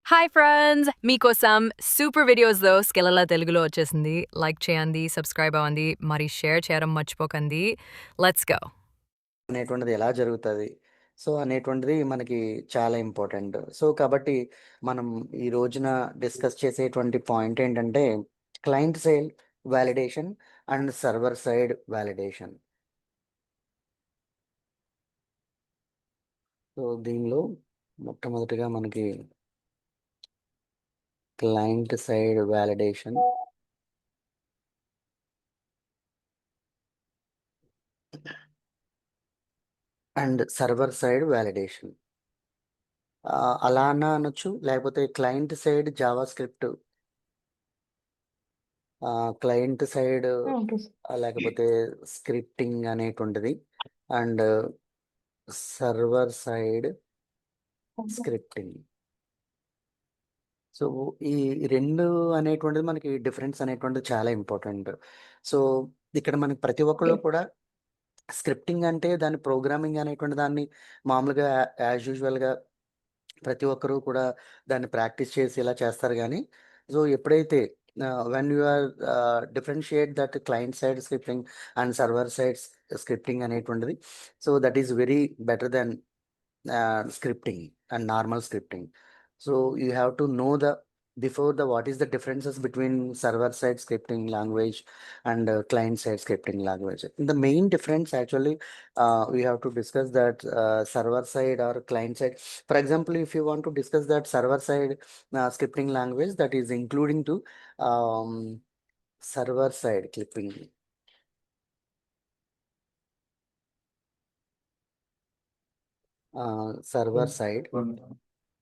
Hi friends! మీకోసం super వీడియోస్‌లో స్కిల్లల తెలుగులో వచ్చేసింది. లైక్ చేయండి, సబ్స్క్రైబ్ అవ్వండి, మరి షేర్ చేయడం మర్చిపోకండి. Let's go. అనేటువంటిది ఎలా జరుగుతది? సో, అనేటువంటిది మనకి చాలా ఇంపార్టెంట్. సో, కాబట్టి మనం ఈ రోజున డిస్కస్ చేసేటువంటి పాయింట్ ఏంటంటే, client side validation and server side validation. So, దీనిలో మొట్టమొదటిగా మనకి client side validation and server side validation. అలా అన్నా అనొచ్చు. లేకపోతే client side JavaScript, client side okay sir. లేకపోతే స్క్రిప్టింగ్ అనేటువంటిది and server side okay. Scripting. So, ఈ 2 అనేటువంటిది మనకి డిఫరెన్స్ అనేటువంటిది చాలా ఇంపార్టెంట్. సో, ఇక్కడ మనకి ప్రతి ఒక్కళ్ళు ఓకే. కూడా స్క్రిప్టింగ్ అంటే దాని ప్రోగ్రామింగ్ అనేటువంటి దాన్ని మామూలుగా యాజ్ యూజువల్‌గా ప్రతి ఒక్కరు కూడా దాన్ని ప్రాక్టీస్ చేసి ఇలా చేస్తారు గానీ, సో, ఎప్పుడైతే when you are differentiate that client side scripting and server side scripting అనేటువంటిది. So, that is very better than scripting and normal scripting. So you have to know the before the what is the differences between server side scripting language and client side scripting language. The main difference actually we have to discuss that server side or client side. For example, if you want to discuss that server side scripting language, that is including to um, server side clipping. Server side.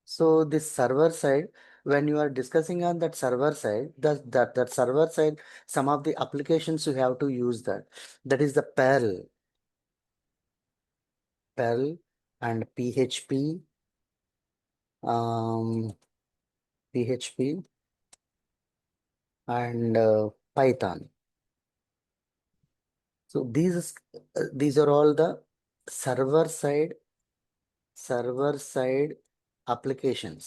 So this server side, when you are discussing on that server side, that server side, some of the applications you have to use that. That is the Perl and PHP, PHP and Python. So these are all the server side applications.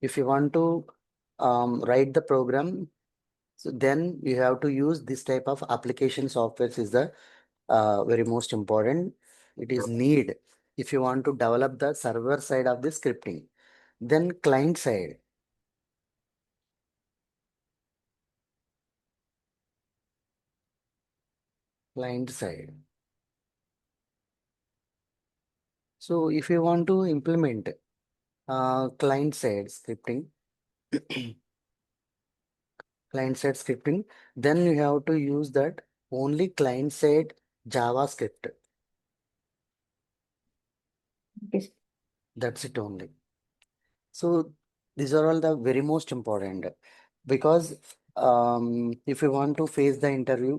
If you want to write the program, so then you have to use this type of application softwares is the very most important. It is need if you want to develop the server side of the scripting. Then client side. Client side. So if you want to implement client side scripting, client side scripting, then you have to use that only client side JavaScript. Okay sir. That's it only. So these are all the very most important because if you want to face the interview,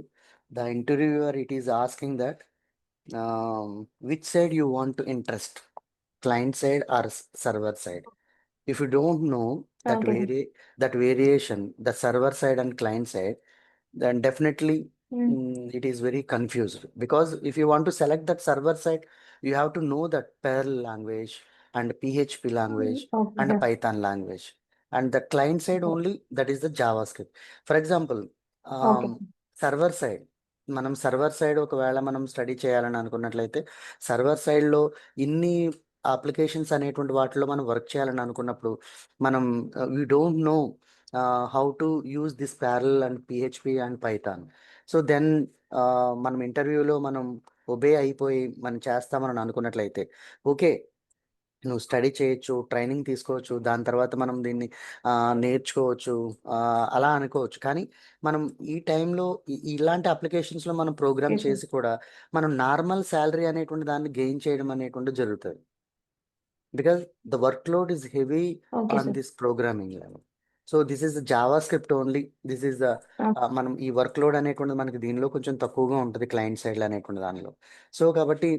the interviewer it is asking that which side you want to interest, client side or server side. If you don't know that okay sir. that variation, the server side and client side, then definitely హ్మ్. it is very confused because if you want to select that server side, you have to know that Perl language and PHP language okay and sir. Python language. And the client side only, that is the JavaScript. For example, okay sir. Server side మనం server side ఒకవేళ మనం study చేయాలని అనుకున్నట్లయితే server సైడ్లో ఇన్ని applications అనేటువంటి వాటిలో మనం వర్క్ చేయాలని అనుకున్నప్పుడు మనం we don't know how to use this Perl and PHP and Python. So then మనం ఇంటర్వ్యూలో మనం ఒబే అయిపోయి మనం చేస్తామని అనుకున్నట్లయితే ఓకే, నువ్వు స్టడీ చేయొచ్చు, ట్రైనింగ్ తీసుకోవచ్చు, దాని తర్వాత మనం దీన్ని నేర్చుకోవచ్చు, అలా అనుకోవచ్చు. కానీ మనం ఈ టైంలో ఇలాంటి అప్లికేషన్స్‌లో మనం ప్రోగ్రామ్ ఓకే సార్. చేసి కూడా మనం నార్మల్ సాలరీ అనేటువంటి దాన్ని గెయిన్ చేయడం అనేటువంటిది జరుగుతది. Because the workload is heavy okay on sir. this programming level. So this is the JavaScript only. This is the okay. మనం ఈ వర్క్‌లోడ్ అనేటువంటిది మనకి దీనిలో కొంచెం తక్కువగా ఉంటది క్లయింట్ సైడ్‌లో అనేటువంటి దానిలో. సో కాబట్టి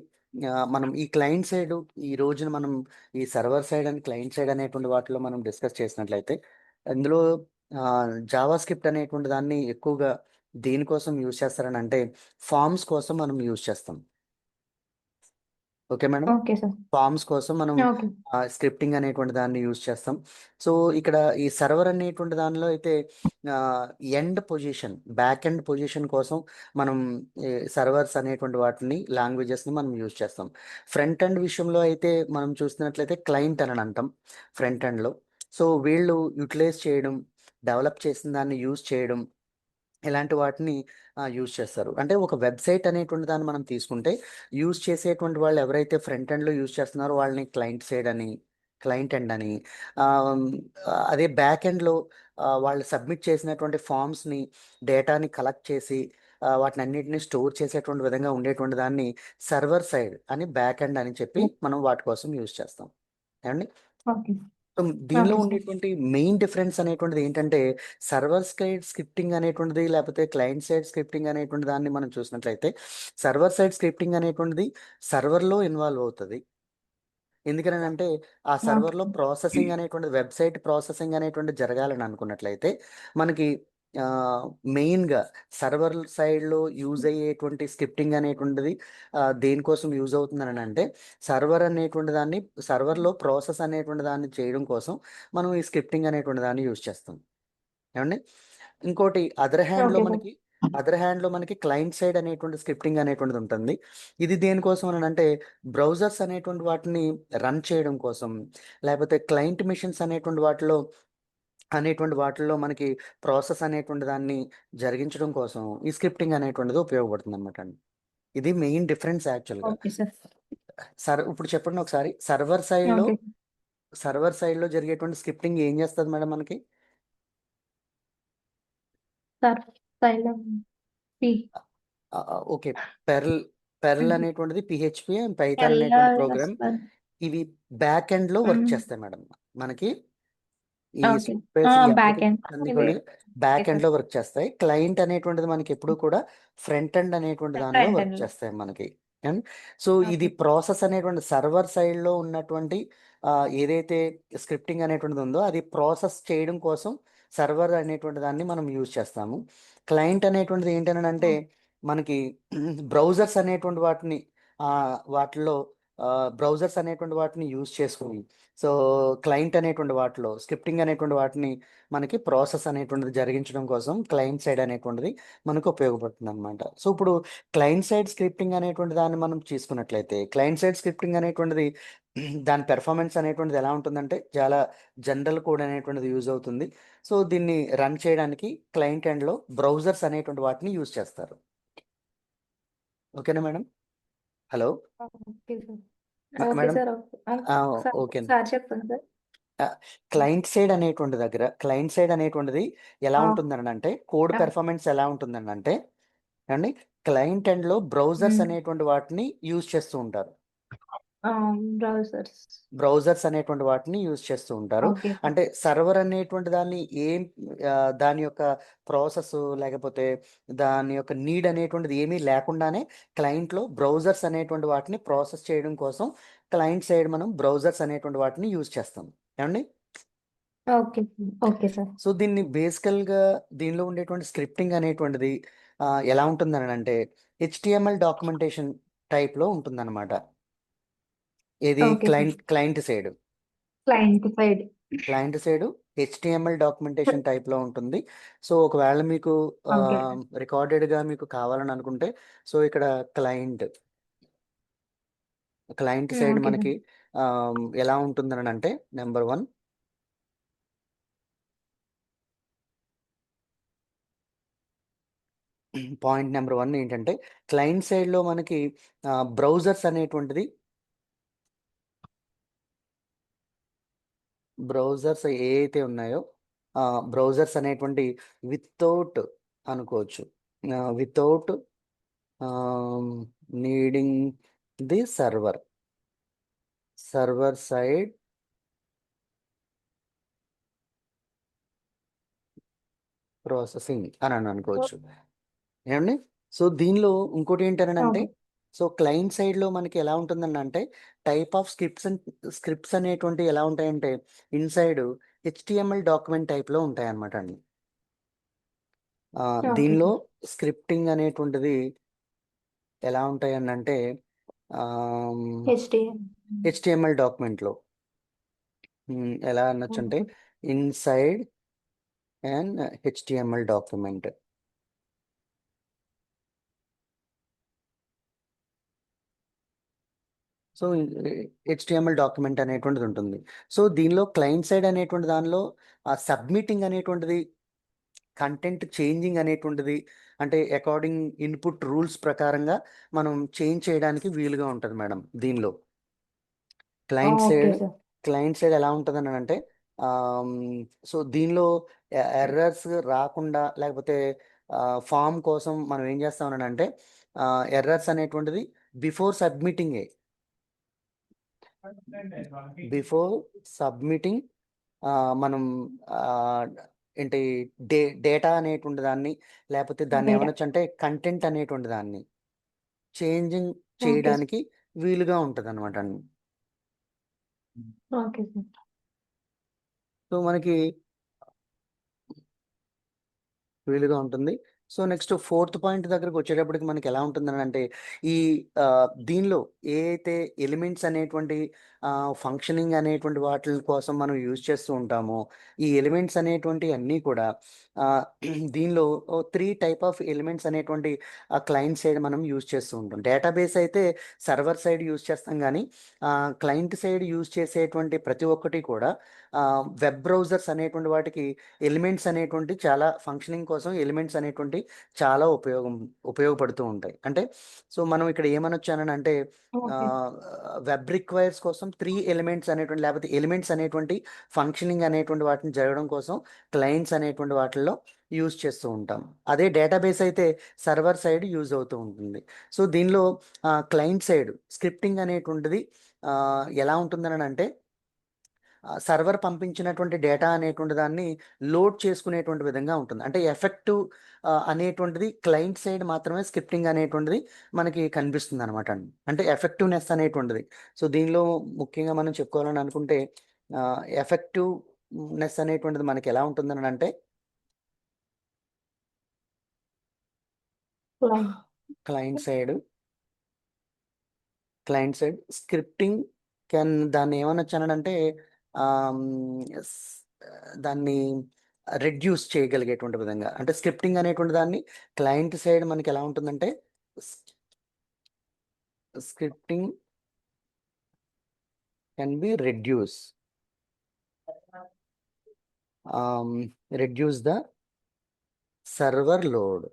మనం ఈ క్లయింట్ సైడ్ ఈ రోజున మనం ఈ server side and client side అనేటువంటి వాటిలో మనం డిస్కస్ చేసినట్లయితే ఇందులో జావాస్క్రిప్ట్ అనేటువంటి దాన్ని ఎక్కువగా దేనికోసం యూజ్ చేస్తారని అంటే ఫార్మ్స్ కోసం మనం యూజ్ చేస్తాం. Okay madam. Okay sir. Forms కోసం మనం ఓకే. స్క్రిప్టింగ్ అనేటువంటి దాన్ని యూజ్ చేస్తాం. సో ఇక్కడ ఈ సర్వర్ అనేటువంటి దానిలో అయితే end position, back end position కోసం మనం సర్వర్స్ అనేటువంటి వాటిని, లాంగ్వేజెస్ని మనం యూజ్ చేస్తాం. ఫ్రంట్ ఎండ్ విషయంలో అయితే మనం చూస్తున్నట్లయితే క్లయింట్ అని అంటాం ఫ్రంట్ ఎండ్లో. సో వీళ్ళు యూటిలైజ్ చేయడం, డెవలప్ చేసిన దాన్ని యూజ్ చేయడం, ఇలాంటి వాటిని యూజ్ చేస్తారు. అంటే ఒక వెబ్సైట్ అనేటువంటి దాన్ని మనం తీసుకుంటే యూజ్ చేసేటువంటి వాళ్ళు ఎవరైతే ఫ్రంట్ ఎండ్లో యూజ్ చేస్తున్నారో వాళ్ళని క్లయింట్ సైడ్ అని, క్లయింట్ ఎండ్ అని, ఆమ్, అదే బ్యాక్ ఎండ్లో వాళ్ళు సబ్మిట్ చేసినటువంటి ఫామ్స్ని, డేటాని కలెక్ట్ చేసి వాటిని అన్నింటినీ స్టోర్ చేసేటువంటి విధంగా ఉండేటువంటి దాన్ని సర్వర్ సైడ్ అని, బ్యాక్ ఎండ్ అని చెప్పి మనం వాటి కోసం యూజ్ చేస్తాం. ఏమండి? ఓకే. సో దీనిలో ఓకే సార్. ఉండేటువంటి మెయిన్ డిఫరెన్స్ అనేటువంటిది ఏంటంటే, సర్వర్ సైడ్ స్క్రిప్టింగ్ అనేటువంటిది లేకపోతే క్లయింట్ సైడ్ స్క్రిప్టింగ్ అనేటువంటి దాన్ని మనం చూసినట్లయితే, సర్వర్ సైడ్ స్క్రిప్టింగ్ అనేటువంటిది సర్వర్లో ఇన్వాల్వ్ అవుతుంది. ఎందుకని అంటే ఆ ఓకే. సర్వర్లో ప్రాసెసింగ్ అనేటువంటిది, వెబ్సైట్ ప్రాసెసింగ్ అనేటువంటిది జరగాలని అనుకున్నట్లయితే మనకి మెయిన్గా సర్వర్ సైడ్లో యూజ్ అయ్యేటువంటి స్క్రిప్టింగ్ అనేటువంటిది దేనికోసం యూజ్ అవుతుందని అంటే, సర్వర్ అనేటువంటి దాన్ని, సర్వర్లో ప్రాసెస్ అనేటువంటి దాన్ని చేయడం కోసం మనం ఈ స్క్రిప్టింగ్ అనేటువంటి దాన్ని యూజ్ చేస్తాం. ఏమండి? ఇంకోటి ఓకే సార్. అదర్ హ్యాండ్లో మనకి క్లయింట్ సైడ్ అనేటువంటి స్క్రిప్టింగ్ అనేటువంటిది ఉంటుంది. ఇది దేనికోసం అని అంటే, బ్రౌజర్స్ అనేటువంటి వాటిని రన్ చేయడం కోసం, లేకపోతే క్లయింట్ మిషన్స్ అనేటువంటి వాటిల్లో మనకి ప్రాసెస్ అనేటువంటి దాన్ని జరిగించడం కోసం ఈ స్క్రిప్టింగ్ అనేటువంటిది ఉపయోగపడుతుంది అనమాట అండి. ఇది మెయిన్ డిఫరెన్స్ యాక్చువల్గా. Okay sir. ఇప్పుడు చెప్పండి ఒకసారి, సర్వర్ సైడ్లో ఓకే. జరిగేటువంటి స్క్రిప్టింగ్ ఏం చేస్తుంది మేడం మనకి? Sir xylem P. Okay. Pearl అనేటువంటిది పిహెచ్పి అండ్ పైథాన్ అనేటువంటి ప్రోగ్రామ్. ఇవి బ్యాక్ ఎండ్లో వర్క్ చేస్తాయి మేడం. మనకి ఈ ఓకే. సాఫ్ట్వేర్స్, ఈ బ్యాక్ ఎండ్. అప్లికేషన్స్ అన్ని కూడా బ్యాక్ ఓకే ఎండ్లో సార్. వర్క్ చేస్తాయి. క్లయింట్ అనేటువంటిది మనకి ఎప్పుడు కూడా ఫ్రంట్ ఎండ్ అనేటువంటి దానిలో ఫ్రంట్ వర్క్ ఎండ్. చేస్తాయి మనకి. అండ్ సో ఇది ఓకే. ప్రాసెస్ అనేటువంటి సర్వర్ సైడ్లో ఉన్నటువంటి ఏదైతే స్క్రిప్టింగ్ అనేటువంటిది ఉందో అది ప్రాసెస్ చేయడం కోసం సర్వర్ అనేటువంటి దాన్ని మనం యూజ్ చేస్తాము. క్లయింట్ అనేటువంటిది ఏంటనంటే మనకి బ్రౌజర్స్ అనేటువంటి వాటిని వాటిలో బ్రౌజర్స్ అనేటువంటి వాటిని యూజ్ చేసుకుని, సో క్లయింట్ అనేటువంటి వాటిలో స్క్రిప్టింగ్ అనేటువంటి వాటిని మనకి ప్రాసెస్ అనేటువంటిది జరిగించడం కోసం క్లయింట్ సైడ్ అనేటువంటిది మనకు ఉపయోగపడుతుంది అనమాట. సో ఇప్పుడు క్లయింట్ సైడ్ స్క్రిప్టింగ్ అనేటువంటి దాన్ని మనం తీసుకున్నట్లయితే, క్లయింట్ సైడ్ స్క్రిప్టింగ్ అనేటువంటిది దాని పెర్ఫార్మెన్స్ అనేటువంటిది ఎలా ఉంటుందంటే, చాలా జనరల్ కోడ్ అనేటువంటిది యూజ్ అవుతుంది. సో దీన్ని రన్ చేయడానికి క్లయింట్ ఎండ్లో బ్రౌజర్స్ అనేటువంటి వాటిని యూజ్ చేస్తారు. ఓకేనా madam? Hello okay sir. Okay madam. Sir. Sir okay. Sir చెప్పండి సార్. క్లయింట్ సైడ్ అనేటువంటిది ఎలా ఉంటుందనంటే, కోడ్ పెర్ఫార్మెన్స్ ఎలా ఉంటుందనంటే అండి, క్లయింట్ ఎండ్లో బ్రౌజర్స్ అనేటువంటి వాటిని యూజ్ చేస్తూ ఉంటారు. బ్రౌజర్స్. బ్రౌజర్స్ అనేటువంటి వాటిని యూజ్ చేస్తూ ఉంటారు. Okay sir. అంటే సర్వర్ అనేటువంటి దాన్ని దాని యొక్క ప్రాసెస్ లేకపోతే దాని యొక్క నీడ్ అనేటువంటిది ఏమీ లేకుండానే క్లయింట్లో బ్రౌజర్స్ అనేటువంటి వాటిని ప్రాసెస్ చేయడం కోసం క్లయింట్ సైడ్ మనం బ్రౌజర్స్ అనేటువంటి వాటిని యూజ్ చేస్తాం. ఏమండి? ఓకే. Okay sir. సో దీన్ని బేసికల్గా దీనిలో ఉండేటువంటి స్క్రిప్టింగ్ అనేటువంటిది ఎలా ఉంటుందని అంటే, HTML డాక్యుమెంటేషన్ టైప్లో ఉంటుందన్నమాట. ఏది okay sir. Client side client side. Client side HTML documentation టైప్లో ఉంటుంది. సో ఒకవేళ మీకు ఓకే. రికార్డెడ్గా మీకు కావాలని అనుకుంటే, సో ఇక్కడ క్లయింట్ సైడ్ ఓకే సార్. మనకి ఎలా ఉంటుందని అంటే, నెంబర్ 1 పాయింట్ నెంబర్ 1 ఏంటంటే, క్లయింట్ సైడ్లో మనకి బ్రౌజర్స్ అనేటువంటిది, బ్రౌజర్స్ ఏవైతే ఉన్నాయో బ్రౌజర్స్ అనేటువంటి వితౌట్ అనుకోవచ్చు, without needing the server side processing అని అనుకోవచ్చు. ఏమండి? సో దీనిలో ఇంకోటి ఏంటనంటే, ఓకే. సో క్లయింట్ సైడ్లో మనకి ఎలా ఉంటుందని అంటే, టైప్ ఆఫ్ స్క్రిప్ట్స్ అనేటువంటి ఎలా ఉంటాయంటే, ఇన్సైడ్ HTML డాక్యుమెంట్ టైప్లో ఉంటాయన్నమాట అండి. ఓకే దీనిలో సార్. స్క్రిప్టింగ్ అనేటువంటిది ఎలా ఉంటాయని అంటే, HTML. HTML డాక్యుమెంట్లో ఎలా అనొచ్చంటే okay. Inside and HTML document. So HTML document అనేటువంటిది ఉంటుంది. సో దీనిలో క్లయింట్ సైడ్ అనేటువంటి దానిలో సబ్మిటింగ్ అనేటువంటిది, కంటెంట్ చేంజింగ్ అనేటువంటిది, అంటే అకార్డింగ్ ఇన్పుట్ రూల్స్ ప్రకారంగా మనం చేంజ్ చేయడానికి వీలుగా ఉంటుంది మేడం దీనిలో. Client okay side sir. Client side ఎలా ఉంటుందని అంటే సో దీనిలో ఎర్రర్స్ రాకుండా, లేకపోతే ఫామ్ కోసం మనం ఏం చేస్తామని అంటే ఎర్రర్స్ అనేటువంటిది బిఫోర్ సబ్మిటింగే, బిఫోర్ సబ్మిటింగ్ మనం ఏంటి డేటా అనేటువంటి దాన్ని, లేకపోతే దాన్ని డేటా. ఏమనొచ్చు అంటే కంటెంట్ అనేటువంటి దాన్ని చేంజింగ్ ఓకే సార్. చేయడానికి వీలుగా ఉంటుంది అనమాట. Okay sir. సో మనకి వీలుగా ఉంటుంది. సో నెక్స్ట్ ఫోర్త్ పాయింట్ దగ్గరకు వచ్చేటప్పటికి మనకి ఎలా ఉంటుందని అంటే ఈ దీనిలో ఏ అయితే ఎలిమెంట్స్ అనేటువంటి ఫంక్షనింగ్ అనేటువంటి వాటి కోసం మనం యూజ్ చేస్తూ ఉంటామో, ఈ ఎలిమెంట్స్ అనేటువంటి అన్నీ కూడా దీనిలో 3 టైప్ ఆఫ్ ఎలిమెంట్స్ అనేటువంటి క్లయింట్ సైడ్ మనం యూజ్ చేస్తూ ఉంటాం. డేటాబేస్ అయితే సర్వర్ సైడ్ యూజ్ చేస్తాం, కానీ క్లయింట్ సైడ్ యూజ్ చేసేటువంటి ప్రతి ఒక్కటి కూడా వెబ్ బ్రౌజర్స్ అనేటువంటి వాటికి ఎలిమెంట్స్ అనేటువంటి చాలా ఫంక్షనింగ్ కోసం ఎలిమెంట్స్ అనేటువంటి చాలా ఉపయోగపడుతూ ఉంటాయి. అంటే సో మనం ఇక్కడ ఏమనొచ్చానని అంటే ఓకే. వెబ్ రిక్వైర్స్ కోసం 3 ఎలిమెంట్స్ అనేటువంటి, లేకపోతే ఎలిమెంట్స్ అనేటువంటి ఫంక్షనింగ్ అనేటువంటి వాటిని జరగడం కోసం క్లయింట్స్ అనేటువంటి వాటిల్లో యూజ్ చేస్తూ ఉంటాం. అదే డేటాబేస్ అయితే సర్వర్ సైడ్ యూజ్ అవుతూ ఉంటుంది. సో దీనిలో క్లయింట్ సైడ్ స్క్రిప్టింగ్ అనేటువంటిది ఎలా ఉంటుందని అంటే సర్వర్ పంపించినటువంటి డేటా అనేటువంటి దాన్ని లోడ్ చేసుకునేటువంటి విధంగా ఉంటుంది. అంటే ఎఫెక్టివ్ అనేటువంటిది క్లయింట్ సైడ్ మాత్రమే స్క్రిప్టింగ్ అనేటువంటిది మనకి కనిపిస్తుంది అనమాట అండి. అంటే ఎఫెక్టివ్నెస్ అనేటువంటిది. సో దీనిలో ముఖ్యంగా మనం చెప్పుకోవాలని అనుకుంటే ఎఫెక్టివ్నెస్ అనేటువంటిది మనకి ఎలా ఉంటుందని అంటే క్లయింట్. క్లయింట్ సైడ్ స్క్రిప్టింగ్ దాన్ని ఏమనొచ్చానంటే దాన్ని రెడ్యూస్ చేయగలిగేటువంటి విధంగా, అంటే స్క్రిప్టింగ్ అనేటువంటి దాన్ని క్లయింట్ సైడ్ మనకి ఎలా ఉంటుందంటే scripting can be reduce the server load.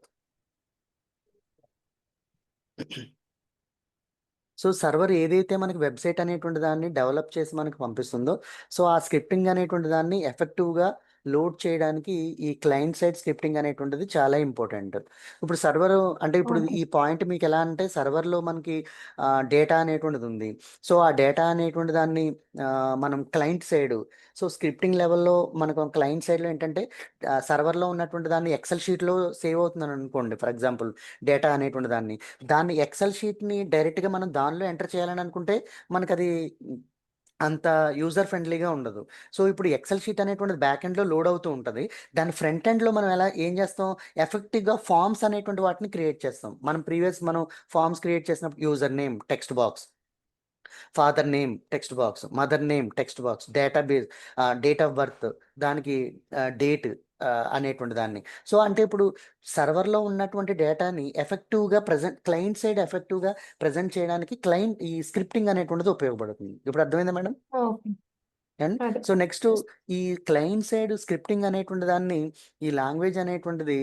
So server ఏదైతే మనకి వెబ్సైట్ అనేటువంటి దాన్ని డెవలప్ చేసి మనకు పంపిస్తుందో, సో ఆ స్క్రిప్టింగ్ అనేటువంటి దాన్ని ఎఫెక్టివ్గా లోడ్ చేయడానికి ఈ క్లయింట్ సైడ్ స్క్రిప్టింగ్ అనేటువంటిది చాలా ఇంపార్టెంట్. ఇప్పుడు సర్వర్ అంటే ఇప్పుడు ఓకే. ఈ పాయింట్ మీకు ఎలా అంటే సర్వర్లో మనకి డేటా అనేటువంటిది ఉంది. సో ఆ డేటా అనేటువంటి దాన్ని మనం క్లయింట్ సైడ్, సో స్క్రిప్టింగ్ లెవెల్లో మనకు క్లయింట్ సైడ్లో ఏంటంటే సర్వర్లో ఉన్నటువంటి దాన్ని ఎక్సెల్ షీట్లో సేవ్ అవుతుందని అనుకోండి. ఫర్ ఎగ్జాంపుల్ డేటా అనేటువంటి దాన్ని ఎక్సెల్ షీట్ని డైరెక్ట్గా మనం దానిలో ఎంటర్ చేయాలని అనుకుంటే మనకు అది అంత యూజర్ ఫ్రెండ్లీగా ఉండదు. సో ఇప్పుడు ఎక్సెల్ షీట్ అనేటువంటిది బ్యాక్ ఎండ్లో లోడ్ అవుతూ ఉంటుంది. దాని ఫ్రంట్ ఎండ్లో మనం ఏం చేస్తాం, ఎఫెక్టివ్గా ఫామ్స్ అనేటువంటి వాటిని క్రియేట్ చేస్తాం. మనం ఫామ్స్ క్రియేట్ చేసినప్పుడు user name text box, father name text box, mother name text box, database date of birth, దానికి డేట్ అనేటువంటి దాన్ని. సో అంటే ఇప్పుడు సర్వర్లో ఉన్నటువంటి డేటాని ఎఫెక్టివ్గా క్లయింట్ సైడ్ ఎఫెక్టివ్గా ప్రజెంట్ చేయడానికి ఈ స్క్రిప్టింగ్ అనేటువంటిది ఉపయోగపడుతుంది. ఇప్పుడు అర్థమైందా మేడం? ఓకే. అండ్ అదే. సో నెక్స్ట్ ఈ క్లయింట్ సైడ్ స్క్రిప్టింగ్ అనేటువంటి దాన్ని, ఈ లాంగ్వేజ్ అనేటువంటిది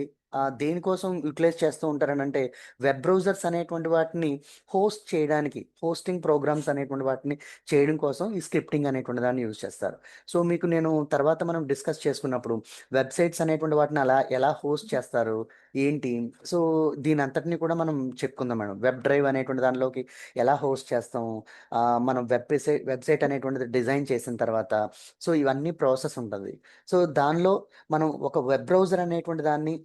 దేనికోసం యూటిలైజ్ చేస్తూ ఉంటారని అంటే వెబ్ బ్రౌజర్స్ అనేటువంటి వాటిని హోస్ట్ చేయడానికి, హోస్టింగ్ ప్రోగ్రామ్స్ అనేటువంటి వాటిని చేయడం కోసం ఈ స్క్రిప్టింగ్ అనేటువంటి దాన్ని యూజ్ చేస్తారు. సో మీకు నేను తర్వాత మనం డిస్కస్ చేసుకున్నప్పుడు వెబ్సైట్స్ అనేటువంటి వాటిని ఎలా హోస్ట్ చేస్తారు ఏంటి, సో దీని అంతటిని కూడా మనం చెప్పుకుందాం మేడం. వెబ్ డ్రైవ్ అనేటువంటి దానిలోకి ఎలా హోస్ట్ చేస్తాము, మనం వెబ్సైట్ అనేటువంటిది డిజైన్ చేసిన తర్వాత సో ఇవన్నీ ప్రాసెస్ ఉంటుంది. సో దానిలో మనం ఒక వెబ్ బ్రౌజర్ అనేటువంటి దాన్ని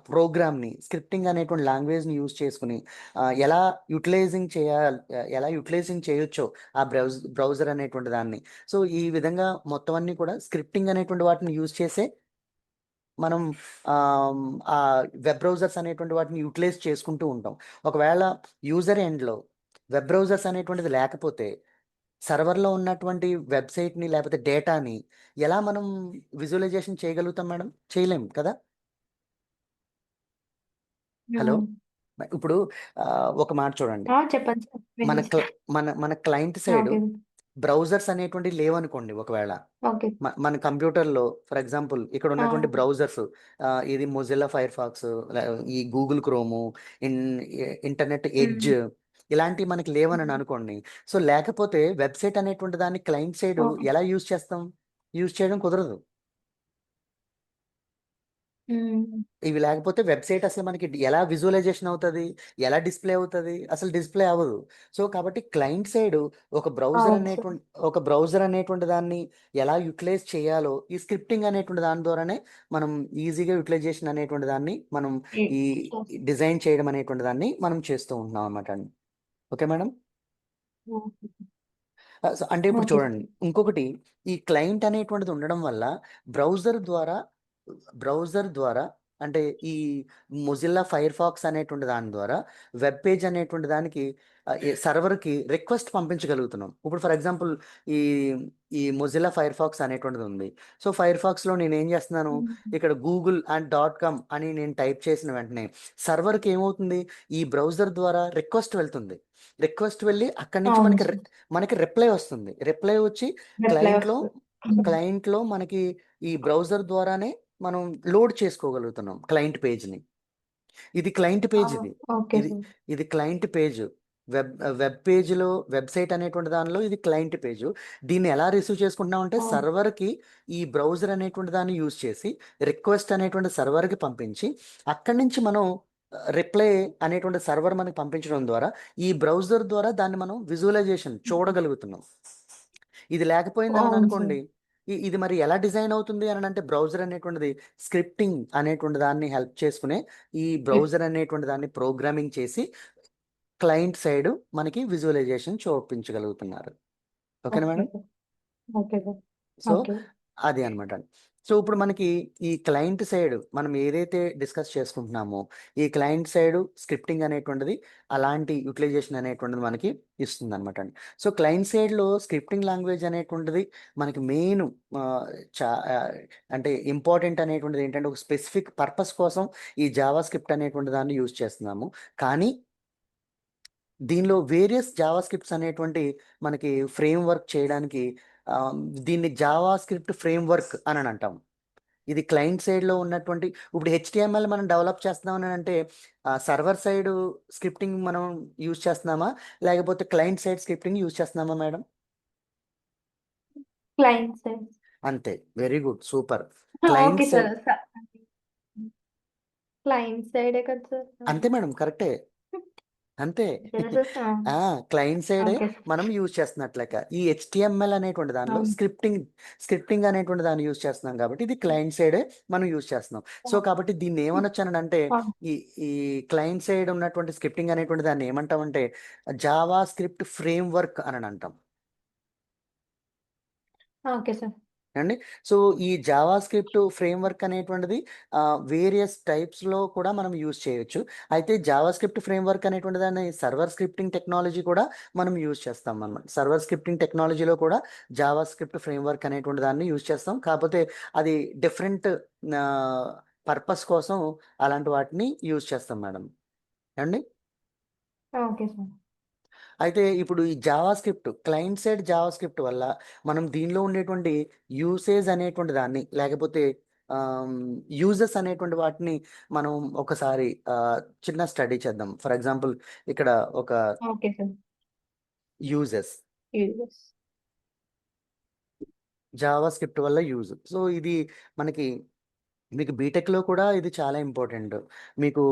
ప్రోగ్రామ్ని, స్క్రిప్టింగ్ అనేటువంటి లాంగ్వేజ్ని యూజ్ చేసుకుని ఎలా యూటిలైజింగ్ చేయొచ్చో ఆ బ్రౌజర్ అనేటువంటి దాన్ని. సో ఈ విధంగా మొత్తం అన్నీ కూడా స్క్రిప్టింగ్ అనేటువంటి వాటిని యూజ్ చేసే మనం ఆ వెబ్ బ్రౌజర్స్ అనేటువంటి వాటిని యూటిలైజ్ చేసుకుంటూ ఉంటాం. ఒకవేళ యూజర్ ఎండ్లో వెబ్ బ్రౌజర్స్ అనేటువంటిది లేకపోతే సర్వర్‌లో ఉన్నటువంటి వెబ్‌సైట్‌ని లేకపోతే డేటాని ఎలా మనం విజువలైజేషన్ చేయగలుగుతాం మేడం? చేయలేం కదా! హలో! అవును. ఇప్పుడు ఒక మాట చూడండి. చెప్పండి సార్ మన క్ల వినిపిస్తుంది. మన క్లయింట్ సైడు ఓకే. బ్రౌజర్స్ అనేటువంటివి లేవనుకోండి ఒకవేళ. ఓకే. మన కంప్యూటర్‌లో ఫర్ ఎగ్జాంపుల్ ఇక్కడ ఆ! ఉన్నటువంటి బ్రౌజర్స్ ఇది మొజిల్లా ఫైర్‌ఫాక్స్, ఈ గూగుల్ క్రోము, ఇన్ ఇంటర్నెట్ హ్మ్. ఎడ్జ్ ఇలాంటివి మనకి లేవనని అనుకోండి. సో, లేకపోతే వెబ్‌సైట్ అనేటువంటి దాన్ని క్లయింట్ సైడు ఓకే. ఎలా యూజ్ చేస్తాం? యూజ్ చేయడం కుదరదు. హ్మ్. ఇవి లేకపోతే వెబ్‌సైట్ అసలు మనకి ఎలా విజువలైజేషన్ అవుతది? ఎలా డిస్‌ప్లే అవుతది? అసలు డిస్‌ప్లే అవ్వదు. సో, కాబట్టి క్లయింట్ సైడు ఒక బ్రౌజర్ అవును సార్. అనేటువంటి ఒక బ్రౌజర్ అనేటువంటి దాన్ని ఎలా యుటిలైజ్ చేయాలో ఈ స్క్రిప్టింగ్ అనేటువంటి దాని ద్వారానే మనం ఈజీగా యుటిలైజేషన్ అనేటువంటి దాన్ని మనం హ్మ్. ఈ చేస్ డిజైన్ చేయడం అనేటువంటి దాన్ని మనం చేస్తూ ఉంటున్నాం అన్నమాట అండి. Okay madam? ఓకే. అంటే ఇప్పుడు ఓకే సార్. చూడండి. ఇంకొకటి ఈ క్లయింట్ అనేటువంటిది ఉండడం వల్ల బ్రౌజర్ ద్వారా బ్రౌజర్ ద్వారా అంటే ఈ మొజిల్లా ఫైర్‌ఫాక్స్ అనేటువంటి దాని ద్వారా వెబ్ పేజ్ అనేటువంటి దానికి సర్వర్‌కి రిక్వెస్ట్ పంపించగలుగుతున్నాం. ఇప్పుడు ఫర్ ఎగ్జాంపుల్ ఈ ఈ మొజిల్లా ఫైర్‌ఫాక్స్ అనేటువంటిది ఉంది. సో, ఫైర్‌ఫాక్స్‌లో నేనేం చేస్తున్నాను, హ్మ్. ఇక్కడ గూగుల్ అండ్ డాట్ కామ్ అని నేను టైప్ చేసిన వెంటనే సర్వర్‌కి ఏమవుతుంది, ఈ బ్రౌజర్ ద్వారా రిక్వెస్ట్ వెళ్తుంది. రిక్వెస్ట్ వెళ్ళి అక్కడి నుంచి అవును సార్. మనకి రిప్లై వస్తుంది. రిప్లై వచ్చి రిప్లై క్లయింట్‌లో వస్తది. హ్మ్. క్లయింట్‌లో మనకి ఈ బ్రౌజర్ ద్వారానే మనం లోడ్ చేసుకోగలుగుతున్నాం క్లయింట్ పేజ్‌ని. ఇది క్లయింట్ ఆ! పేజ్ ఇది. ఓకే ఇది సార్. ఇది క్లయింట్ పేజ్. వెబ్ పేజ్‌లో వెబ్‌సైట్ అనేటువంటి దానిలో ఇది క్లయింట్ పేజు. దీన్ని ఎలా రిసీవ్ చేసుకుంటున్నామంటే ఓహ్! సర్వర్‌కి ఈ బ్రౌజర్ అనేటువంటి దాన్ని యూజ్ చేసి రిక్వెస్ట్ అనేటువంటి సర్వర్‌కి పంపించి అక్కడి నుంచి మనం రిప్లై అనేటువంటి సర్వర్ మనకి పంపించడం ద్వారా ఈ బ్రౌజర్ ద్వారా దాన్ని మనం విజువలైజేషన్ హ్మ్. చూడగలుగుతున్నాం. ఇది లేకపోయిందని అవును సార్. అనుకోండి. ఇది మరి ఎలా డిజైన్ అవుతుంది అనంటే బ్రౌజర్ అనేటువంటిది స్క్రిప్టింగ్ అనేటువంటి దాన్ని హెల్ప్ చేసుకునే ఈ రిప్ బ్రౌజర్ అనేటువంటి దాన్ని ప్రోగ్రామింగ్ చేసి క్లయింట్ సైడ్ మనకి విజువలైజేషన్ చూపించగలుగుతున్నారు. ఓకేనా okay madam? Sir. Okay sir. So, okay. అది అనమాట. సో, ఇప్పుడు మనకి ఈ క్లయింట్ సైడ్ మనం ఏదైతే డిస్కస్ చేసుకుంటున్నామో, ఈ క్లయింట్ సైడ్ స్క్రిప్టింగ్ అనేటువంటిది అలాంటి యుటిలైజేషన్ అనేటువంటిది మనకి ఇస్తుందనమాట అండి. సో, క్లయింట్ సైడ్‌లో స్క్రిప్టింగ్ లాంగ్వేజ్ అనేటువంటిది మనకి మెయిన్ ఆహ్, చా ఆహ్, అంటే ఇంపార్టెంట్ అనేటువంటిది ఏంటంటే, ఒక స్పెసిఫిక్ పర్పస్ కోసం ఈ జావా స్క్రిప్ట్ అనేటువంటి దాన్ని యూజ్ చేస్తున్నాము. కానీ దీనిలో వేరియస్ జావా స్క్రిప్ట్స్ అనేటువంటి మనకి ఫ్రేమ్ వర్క్ చేయడానికి ఆహ్, దీన్ని జావా స్క్రిప్ట్ ఫ్రేమ్ వర్క్ అనని అంటాం. ఇది క్లయింట్ సైడ్‌లో ఉన్నటువంటి ఇప్పుడు హెచ్‌టీఎంఎల్ మనం డెవలప్ చేస్తున్నామనంటే సర్వర్ సైడ్ స్క్రిప్టింగ్ మనం యూజ్ చేస్తున్నామా? లేకపోతే క్లయింట్ సైడ్ స్క్రిప్టింగ్ యూజ్ చేస్తున్నామా మేడం? Client side. అంతే. Very good. Super. Okay client sir. Side client సైడే కదా సార్. అంతే మేడం. కరెక్టే. అంతే. తెలుసు సార్. ఆ! క్లయింట్ సైడే ఓకే. మనం యూజ్ చేస్తున్నట్టు లెక్క. ఈ హెచ్‌టీఎంఎల్ అనేటువంటి దానిలో అవును. స్క్రిప్టింగ్ అనేటువంటి దాన్ని యూజ్ చేస్తున్నాం కాబట్టి, ఇది క్లయింట్ సైడే మనం యూజ్ చేస్తున్నాం. సో, కాబట్టి దీన్ని ఏమనొచ్చనంటే, ఆ! ఈ ఈ క్లయింట్ సైడ్ ఉన్నటువంటి స్క్రిప్టింగ్ అనేటువంటి దాన్ని ఏమంటామంటే, జావా స్క్రిప్ట్ ఫ్రేమ్‌వర్క్ అననంటాం. Okay sir. ఏవండీ? సో, ఈ జావా స్క్రిప్ట్ ఫ్రేమ్‌వర్క్ అనేటువంటిది వేరియస్ టైప్స్‌లో కూడా మనం యూజ్ చేయొచ్చు. అయితే జావా స్క్రిప్ట్ ఫ్రేమ్‌వర్క్ అనేటువంటి దాన్ని సర్వర్ స్క్రిప్టింగ్ టెక్నాలజీ కూడా మనం యూజ్ చేస్తామనమాట. సర్వర్ స్క్రిప్టింగ్ టెక్నాలజీలో కూడా జావా స్క్రిప్ట్ ఫ్రేమ్‌వర్క్ అనేటువంటి దాన్ని యూజ్ చేస్తాం. కాపోతే అది డిఫరెంట్ ఆహ్, పర్పస్ కోసం అలాంటి వాటిని యూజ్ చేస్తాం మేడం. ఏవండీ? Okay sir. అయితే ఇప్పుడు ఈ JavaScript client side Java script వల్ల మనం దీనిలో ఉండేటువంటి యూసేజ్ అనేటువంటి దాన్ని లేకపోతే యూజెస్ అనేటువంటి వాటిని మనం ఒకసారి చిన్న స్టడీ చేద్దాం. ఫర్ ఎగ్జాంపుల్ ఇక్కడ ఒక okay sir. Uses US. Java script వల్ల యూజ్. సో, ఇది మనకి మీకు బీటెక్‌లో కూడా ఇది చాలా ఇంపార్టెంట్. మీకు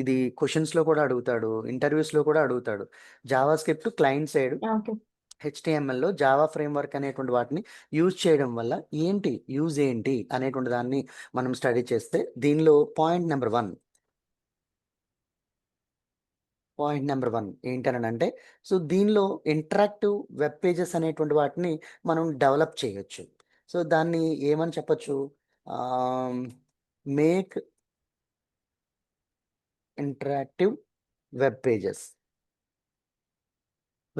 ఇది క్వెషన్స్‌లో కూడా అడుగుతాడు. ఇంటర్వ్యూస్‌లో కూడా అడుగుతాడు. JavaScript client side okay. హెచ్‌టీఎంఎల్‌లో జావా ఫ్రేమ్‌వర్క్ అనేటువంటి వాటిని యూజ్ చేయడం వల్ల యూజ్ ఏంటి అనేటువంటి దాన్ని మనం స్టడీ చేస్తే దీనిలో పాయింట్ నంబర్ 1 ఏంటనంటే సో, దీనిలో ఇంటరాక్టివ్ వెబ్ పేజెస్ అనేటువంటి వాటిని మనం డెవలప్ చేయొచ్చు. సో, దాన్ని ఏమని చెప్పొచ్చు? ఆహ్, make interactive web pages.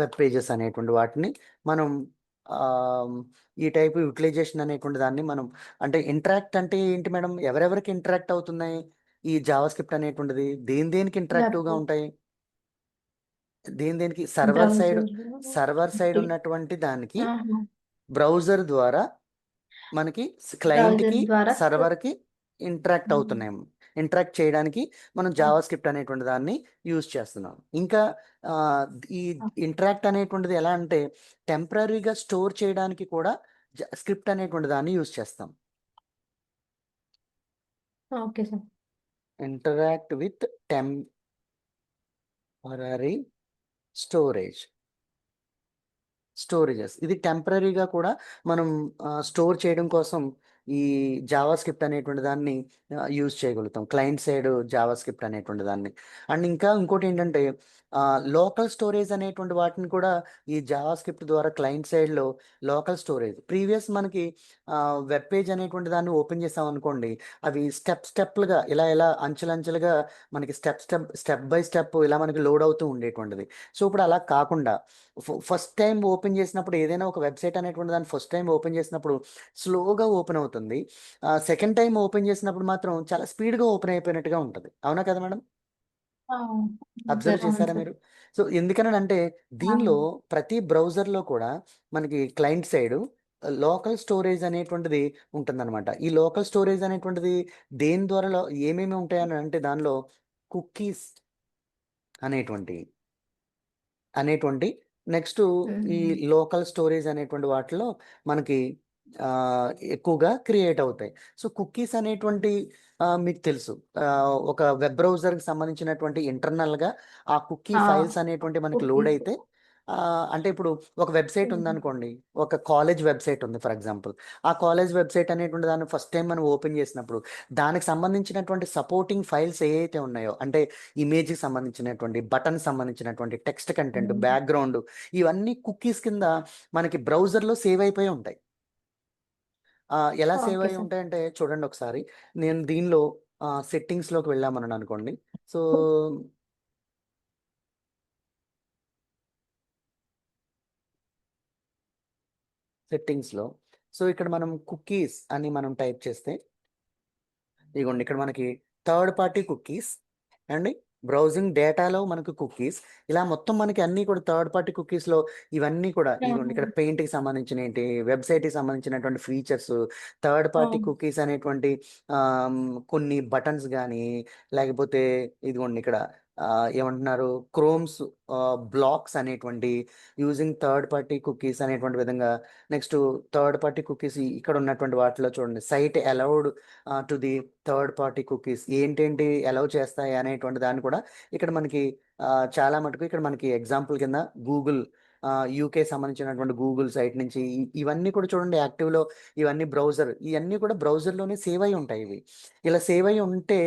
Web pages అనేటువంటి వాటిని మనం ఈ టైప్ యూటిలైజేషన్ అనేటువంటి దాన్ని మనం అంటే ఇంటరాక్ట్ అంటే ఏంటి మేడం? ఎవరెవరికి ఇంటరాక్ట్ అవుతున్నాయి ఈ జావా స్క్రిప్ట్ అనేటువంటిది? దేనికి ఇంటరాక్టివ్గా వెబ్ ఉంటాయి? దేనికి సర్వర్ సైడ్ బ్రౌజర్ ఉన్నటువంటి దానికి బ్రౌజర్ ద్వారా మనకి క్లయింట్కి ద్వారా సర్వర్కి ఇంటరాక్ట్ అవుతున్నాయి. ఇంటరాక్ట్ చేయడానికి మనం జావా స్క్రిప్ట్ అనేటువంటి దాన్ని యూజ్ చేస్తున్నాం. ఇంకా ఈ ఇంటరాక్ట్ అనేటువంటిది ఎలా అంటే టెంపరీగా స్టోర్ చేయడానికి కూడా స్క్రిప్ట్ అనేటువంటి దాన్ని యూజ్ చేస్తాం. Okay sir. Interact with temporary storages ఇది టెంపరీగా కూడా మనం స్టోర్ చేయడం కోసం ఈ జావా స్క్రిప్ట్ అనేటువంటి దాన్ని యూజ్ చేయగలుగుతాం. క్లయింట్ సైడ్ జావా స్క్రిప్ట్ అనేటువంటి దాన్ని. అండ్ ఇంకా ఇంకోటి ఏంటంటే లోకల్ స్టోరేజ్ అనేటువంటి వాటిని కూడా ఈ జావా స్క్రిప్ట్ ద్వారా క్లయింట్ సైడ్లో లోకల్ స్టోరేజ్ ప్రీవియస్ మనకి వెబ్ పేజ్ అనేటువంటి దాన్ని ఓపెన్ చేసాం అనుకోండి, అవి స్టెప్లుగా ఇలా అంచెలంచెలుగా మనకి స్టెప్ బై స్టెప్ ఇలా మనకి లోడ్ అవుతూ ఉండేటువంటిది. సో ఇప్పుడు అలా కాకుండా ఫస్ట్ టైం ఓపెన్ చేసినప్పుడు ఏదైనా ఒక వెబ్సైట్ అనేటువంటి దాన్ని ఫస్ట్ టైం ఓపెన్ చేసినప్పుడు స్లోగా ఓపెన్ అవుతుంది. సెకండ్ టైం ఓపెన్ చేసినప్పుడు మాత్రం చాలా స్పీడ్గా ఓపెన్ అయిపోయినట్టుగా ఉంటుంది. అవునా కదా మేడం? అబ్జర్వ్ చేశారా మీరు? సో ఎందుకనంటే దీనిలో ప్రతి బ్రౌజర్లో కూడా మనకి క్లయింట్ సైడ్ లోకల్ స్టోరేజ్ అనేటువంటిది ఉంటుందన్నమాట. ఈ లోకల్ స్టోరేజ్ అనేటువంటిది దేని ద్వారా ఏమేమి ఉంటాయని అంటే దానిలో కుకీస్ అనేటువంటి నెక్స్ట్ ఈ లోకల్ స్టోరేజ్ అనేటువంటి వాటిలో మనకి ఎక్కువగా క్రియేట్ అవుతాయి. సో కుకీస్ అనేటువంటి మీకు తెలుసు ఒక వెబ్ బ్రౌజర్కి సంబంధించినటువంటి ఇంటర్నల్గా ఆ కుకీ ఫైల్స్ అనేటువంటి మనకి లోడ్ అయితే అంటే ఇప్పుడు ఒక వెబ్సైట్ ఉందనుకోండి, ఒక కాలేజ్ వెబ్సైట్ ఉంది ఫర్ ఎగ్జాంపుల్. ఆ కాలేజ్ వెబ్సైట్ అనేటువంటి దాన్ని ఫస్ట్ టైం మనం ఓపెన్ చేసినప్పుడు దానికి సంబంధించినటువంటి సపోర్టింగ్ ఫైల్స్ ఏవైతే ఉన్నాయో అంటే ఇమేజ్కి సంబంధించినటువంటి బటన్ సంబంధించినటువంటి టెక్స్ట్ కంటెంట్ బ్యాక్గ్రౌండ్ ఇవన్నీ కుకీస్ కింద మనకి బ్రౌజర్లో సేవ్ అయిపోయి ఉంటాయి. ఎలా సేవ్ అయి ఉంటాయంటే చూడండి ఒకసారి. నేను దీనిలో సెట్టింగ్స్లోకి వెళ్ళామని అనుకోండి. సో సెట్టింగ్స్లో ఇక్కడ మనం కుకీస్ అని మనం టైప్ చేస్తే ఇదిగోండి ఇక్కడ మనకి థర్డ్ పార్టీ కుకీస్ అండి బ్రౌజింగ్ డేటాలో మనకు కుకీస్ ఇలా మొత్తం మనకి అన్నీ కూడా థర్డ్ పార్టీ కుకీస్లో ఇవన్నీ కూడా ఇదిగోండి ఇక్కడ పెయింట్కి సంబంధించిన ఏంటి వెబ్సైట్కి సంబంధించినటువంటి ఫీచర్స్ థర్డ్ పార్టీ కుకీస్ అనేటువంటి కొన్ని బటన్స్ కానీ లేకపోతే ఇదిగోండి ఇక్కడ ఏమంటున్నారు క్రోమ్స్ బ్లాక్స్ అనేటువంటి యూజింగ్ థర్డ్ పార్టీ కుకీస్ అనేటువంటి విధంగా నెక్స్ట్ థర్డ్ పార్టీ కుకీస్ ఇక్కడ ఉన్నటువంటి వాటిలో చూడండి site allowed to the third party cookies ఏంటేంటి అలౌ చేస్తాయి అనేటువంటి దాన్ని కూడా ఇక్కడ మనకి చాలా మటుకు ఇక్కడ మనకి ఎగ్జాంపుల్ కింద గూగుల్ యూకే సంబంధించినటువంటి గూగుల్ సైట్ నుంచి ఇవన్నీ కూడా చూడండి యాక్టివ్లో ఇవన్నీ ఇవన్నీ కూడా బ్రౌజర్లోనే సేవ్ అయి ఉంటాయి. ఇవి ఇలా సేవ్ అయి ఉంటే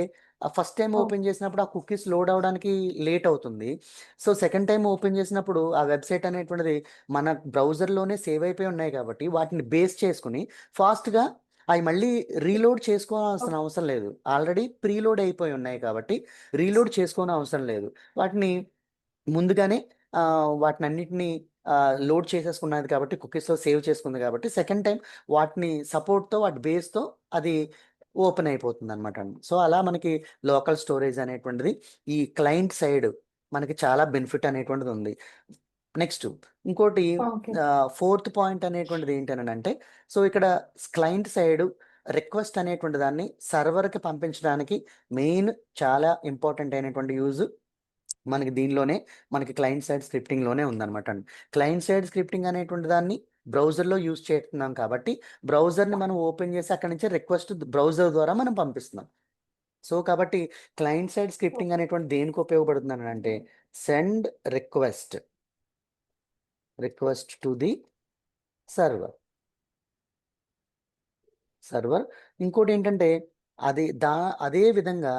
ఫస్ట్ టైం ఓపెన్ చేసినప్పుడు ఆ కుకీస్ లోడ్ అవడానికి లేట్ అవుతుంది. సో సెకండ్ టైం ఓపెన్ చేసినప్పుడు ఆ వెబ్సైట్ అనేటువంటిది మన బ్రౌజర్లోనే సేవ్ అయిపోయి ఉన్నాయి కాబట్టి వాటిని బేస్ చేసుకుని ఫాస్ట్గా అవి మళ్ళీ రీలోడ్ చేసుకోవాల్సిన అవసరం లేదు. ఆల్రెడీ ప్రీలోడ్ అయిపోయి ఉన్నాయి కాబట్టి రీలోడ్ చేసుకోని అవసరం లేదు. వాటిని ముందుగానే వాటిని అన్నిటినీ లోడ్ చేసేసుకున్నది కాబట్టి కుకీస్లో సేవ్ చేసుకుంది కాబట్టి సెకండ్ టైం వాటిని సపోర్ట్తో వాటి బేస్తో అది ఓపెన్ అయిపోతుంది అనమాట. సో అలా మనకి లోకల్ స్టోరేజ్ అనేటువంటిది ఈ క్లయింట్ సైడ్ మనకి చాలా బెనిఫిట్ అనేటువంటిది ఉంది. నెక్స్ట్ ఇంకోటి ఫోర్త్ పాయింట్ అనేటువంటిది ఏంటనంటే సో ఇక్కడ క్లయింట్ సైడ్ రిక్వెస్ట్ అనేటువంటి దాన్ని సర్వర్కి పంపించడానికి మెయిన్ చాలా ఇంపార్టెంట్ అయినటువంటి యూజ్ మనకి దీనిలోనే మనకి క్లయింట్ సైడ్ స్క్రిప్టింగ్లోనే ఉందన్నమాట. క్లయింట్ సైడ్ స్క్రిప్టింగ్ అనేటువంటి దాన్ని బ్రౌజర్లో యూజ్ చేస్తున్నాం కాబట్టి బ్రౌజర్ని మనం ఓపెన్ చేసి అక్కడి నుంచి రిక్వెస్ట్ బ్రౌజర్ ద్వారా మనం పంపిస్తున్నాం. సో కాబట్టి క్లయింట్ సైడ్ స్క్రిప్టింగ్ అనేటువంటి దేనికి ఉపయోగపడుతుంది అంటే send request to the server ఇంకోటి ఏంటంటే అదే విధంగా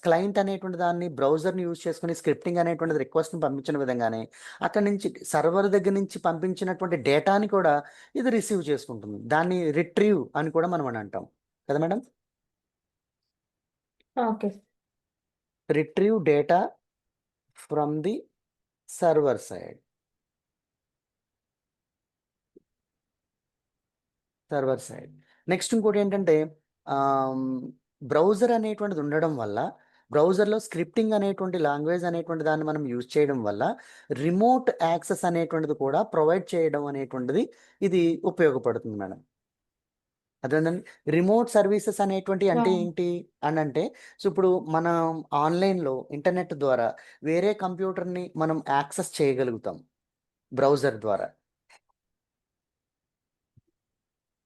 క్లయింట్ అనేటువంటి దాన్ని బ్రౌజర్ని యూజ్ చేసుకుని స్క్రిప్టింగ్ అనేటువంటిది రిక్వెస్ట్ని పంపించిన విధంగానే అక్కడి నుంచి సర్వర్ దగ్గర నుంచి పంపించినటువంటి డేటాని కూడా ఇది రిసీవ్ చేసుకుంటుంది. దాన్ని రిట్రీవ్ అని కూడా మనం అని అంటాం కదా madam? Retrieve data from the server side. Server side. Next ఇంకోటి ఏంటంటే బ్రౌజర్ అనేటువంటిది ఉండడం వల్ల బ్రౌజర్లో స్క్రిప్టింగ్ అనేటువంటి లాంగ్వేజ్ అనేటువంటి దాన్ని మనం యూజ్ చేయడం వల్ల రిమోట్ యాక్సెస్ అనేటువంటిది కూడా ప్రొవైడ్ చేయడం అనేటువంటిది ఇది ఉపయోగపడుతుంది మేడం. అదేంటండి రిమోట్ సర్వీసెస్ అనేటువంటి అంటే ఏంటి అని అంటే, సో ఇప్పుడు మనం ఆన్లైన్లో ఇంటర్నెట్ ద్వారా వేరే కంప్యూటర్ని మనం యాక్సెస్ చేయగలుగుతాం బ్రౌజర్ ద్వారా.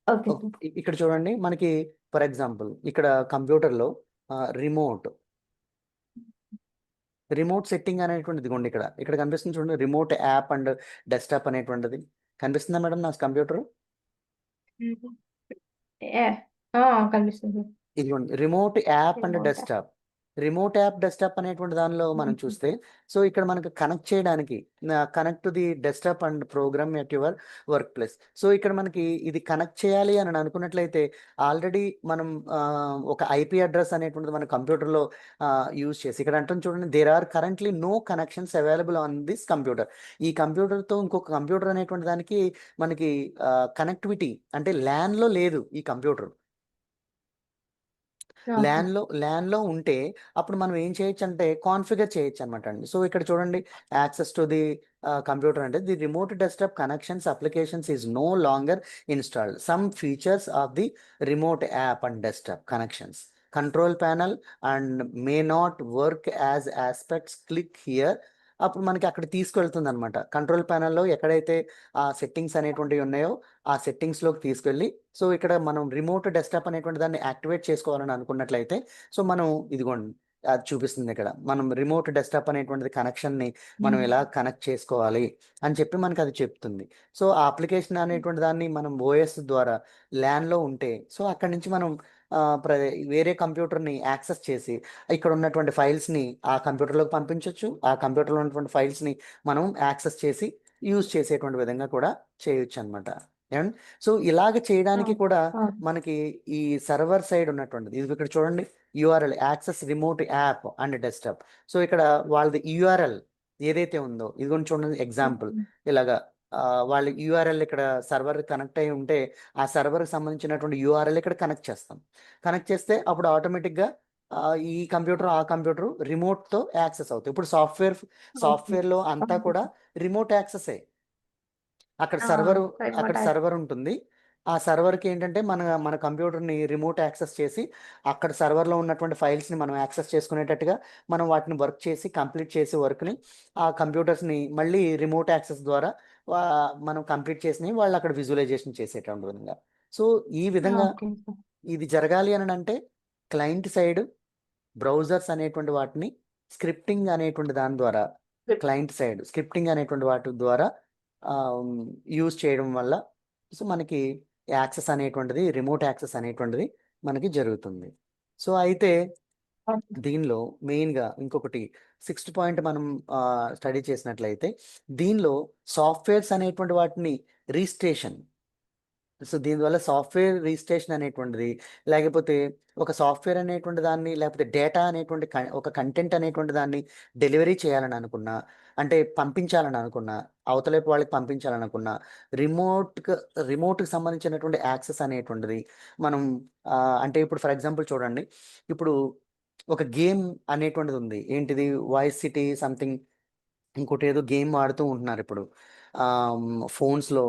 ఓకే ఇక్కడ చూడండి మనకి ఫర్ ఎగ్జాంపుల్ ఇక్కడ కంప్యూటర్లో రిమోట్ రిమోట్ సెట్టింగ్ అనేటువంటిది ఇదిగోండి ఇక్కడ ఇక్కడ కనిపిస్తుంది చూడండి, రిమోట్ యాప్ అండ్ డెస్క్టాప్ అనేటువంటిది కనిపిస్తుందా మేడం నా కంప్యూటర్? కనిపిస్తుంది ఇదిగోండి remote app and Remote. Desktop. Remote app desktop అనేటువంటి దానిలో మనం చూస్తే, సో ఇక్కడ మనకు కనెక్ట్ చేయడానికి connect to the desktop and program at your work place. So ఇక్కడ మనకి ఇది కనెక్ట్ చేయాలి అని అనుకున్నట్లయితే ఆల్రెడీ మనం ఒక ఐపీ అడ్రస్ అనేటువంటిది మన కంప్యూటర్లో యూజ్ చేసి ఇక్కడ అంటుంది చూడండి, there are currently no connections available on this computer. ఈ కంప్యూటర్తో ఇంకొక కంప్యూటర్ అనేటువంటి దానికి మనకి కనెక్టివిటీ అంటే ల్యాన్లో లేదు ఈ కంప్యూటర్. ల్యాన్లో ఉంటే అప్పుడు మనం ఏం చేయొచ్చు అంటే కాన్ఫిగర్ చేయొచ్చు అనమాట అండి. సో ఇక్కడ చూడండి, యాక్సెస్ టు ది కంప్యూటర్ అంటే the remote desktop connections applications is no longer installed. Some features of the remote app and desktop connections control panel and may not work as aspects click here. అప్పుడు మనకి అక్కడ తీసుకెళ్తుంది అనమాట. Control ప్యానల్లో ఎక్కడైతే ఆ settings అనేటువంటివి ఉన్నాయో ఆ సెట్టింగ్స్లోకి తీసుకెళ్ళి, సో ఇక్కడ మనం రిమోట్ డెస్క్టాప్ అనేటువంటి దాన్ని యాక్టివేట్ చేసుకోవాలని అనుకున్నట్లయితే, సో మనం ఇదిగోండి అది చూపిస్తుంది ఇక్కడ, మనం రిమోట్ డెస్క్టాప్ అనేటువంటిది కనెక్షన్ని మనం ఎలా కనెక్ట్ చేసుకోవాలి అని చెప్పి మనకి అది చెప్తుంది. సో ఆ అప్లికేషన్ అనేటువంటి దాన్ని మనం ఓఎస్ ద్వారా ల్యాన్లో ఉంటే, సో అక్కడి నుంచి మనం వేరే కంప్యూటర్ని యాక్సెస్ చేసి ఇక్కడ ఉన్నటువంటి ఫైల్స్ని ఆ కంప్యూటర్లోకి పంపించవచ్చు. ఆ కంప్యూటర్లో ఉన్నటువంటి ఫైల్స్ని మనం యాక్సెస్ చేసి యూజ్ చేసేటువంటి విధంగా కూడా చేయొచ్చు అనమాట. ఏమండి? సో ఇలాగ చేయడానికి కూడా మనకి ఈ సర్వర్ సైడ్ ఉన్నటువంటిది ఇది ఇక్కడ చూడండి, URL access remote app and desktop. So ఇక్కడ వాళ్ళది యూఆర్ఎల్ ఏదైతే ఉందో ఇది కూడా చూడండి ఎగ్జాంపుల్ ఇలాగా వాళ్ళ యూఆర్ఎల్ ఇక్కడ సర్వర్ కనెక్ట్ అయి ఉంటే ఆ సర్వర్కి సంబంధించినటువంటి యూఆర్ఎల్ ఇక్కడ కనెక్ట్ చేస్తాం. కనెక్ట్ చేస్తే అప్పుడు ఆటోమేటిక్గా ఈ కంప్యూటర్ ఆ కంప్యూటర్ రిమోట్తో యాక్సెస్ అవుతాయి. ఇప్పుడు సాఫ్ట్వేర్లో అంతా కూడా రిమోట్ యాక్సెసే. అక్కడ సర్వర్ ఉంటుంది. ఆ సర్వర్కి ఏంటంటే మన కంప్యూటర్ని రిమోట్ యాక్సెస్ చేసి అక్కడ సర్వర్లో ఉన్నటువంటి ఫైల్స్ని మనం యాక్సెస్ చేసుకునేటట్టుగా మనం వాటిని వర్క్ చేసి కంప్లీట్ చేసి వర్క్ని ఆ కంప్యూటర్స్ని మళ్ళీ రిమోట్ యాక్సెస్ ద్వారా మనం కంప్లీట్ చేసినవి వాళ్ళు అక్కడ విజువలైజేషన్ చేసేటువంటి విధంగా. సో ఈ విధంగా ఇది జరగాలి అని అంటే క్లయింట్ సైడ్ బ్రౌజర్స్ అనేటువంటి వాటిని స్క్రిప్టింగ్ అనేటువంటి దాని ద్వారా క్లయింట్ సైడ్ స్క్రిప్టింగ్ అనేటువంటి వాటి ద్వారా యూజ్ చేయడం వల్ల సో మనకి యాక్సెస్ అనేటువంటిది రిమోట్ యాక్సెస్ అనేటువంటిది మనకి జరుగుతుంది. సో అయితే దీనిలో మెయిన్గా ఇంకొకటి 6th పాయింట్ మనం స్టడీ చేసినట్లయితే దీనిలో సాఫ్ట్వేర్స్ అనేటువంటి వాటిని రిజిస్ట్రేషన్. సో దీనివల్ల సాఫ్ట్వేర్ రిజిస్ట్రేషన్ అనేటువంటిది లేకపోతే ఒక సాఫ్ట్వేర్ అనేటువంటి దాన్ని లేకపోతే డేటా అనేటువంటి ఒక కంటెంట్ అనేటువంటి దాన్ని డెలివరీ చేయాలని అనుకున్నా, అంటే పంపించాలని అనుకున్నా, అవతలేపు వాళ్ళకి పంపించాలని అనుకున్నా రిమోట్కి సంబంధించినటువంటి యాక్సెస్ అనేటువంటిది మనం అంటే ఇప్పుడు ఫర్ ఎగ్జాంపుల్ చూడండి, ఇప్పుడు ఒక గేమ్ అనేటువంటిది ఉంది. ఏంటిది వాయిస్ సిటీ సంథింగ్ ఇంకోటి ఏదో గేమ్ ఆడుతూ ఉంటున్నారు ఇప్పుడు ఫోన్స్లో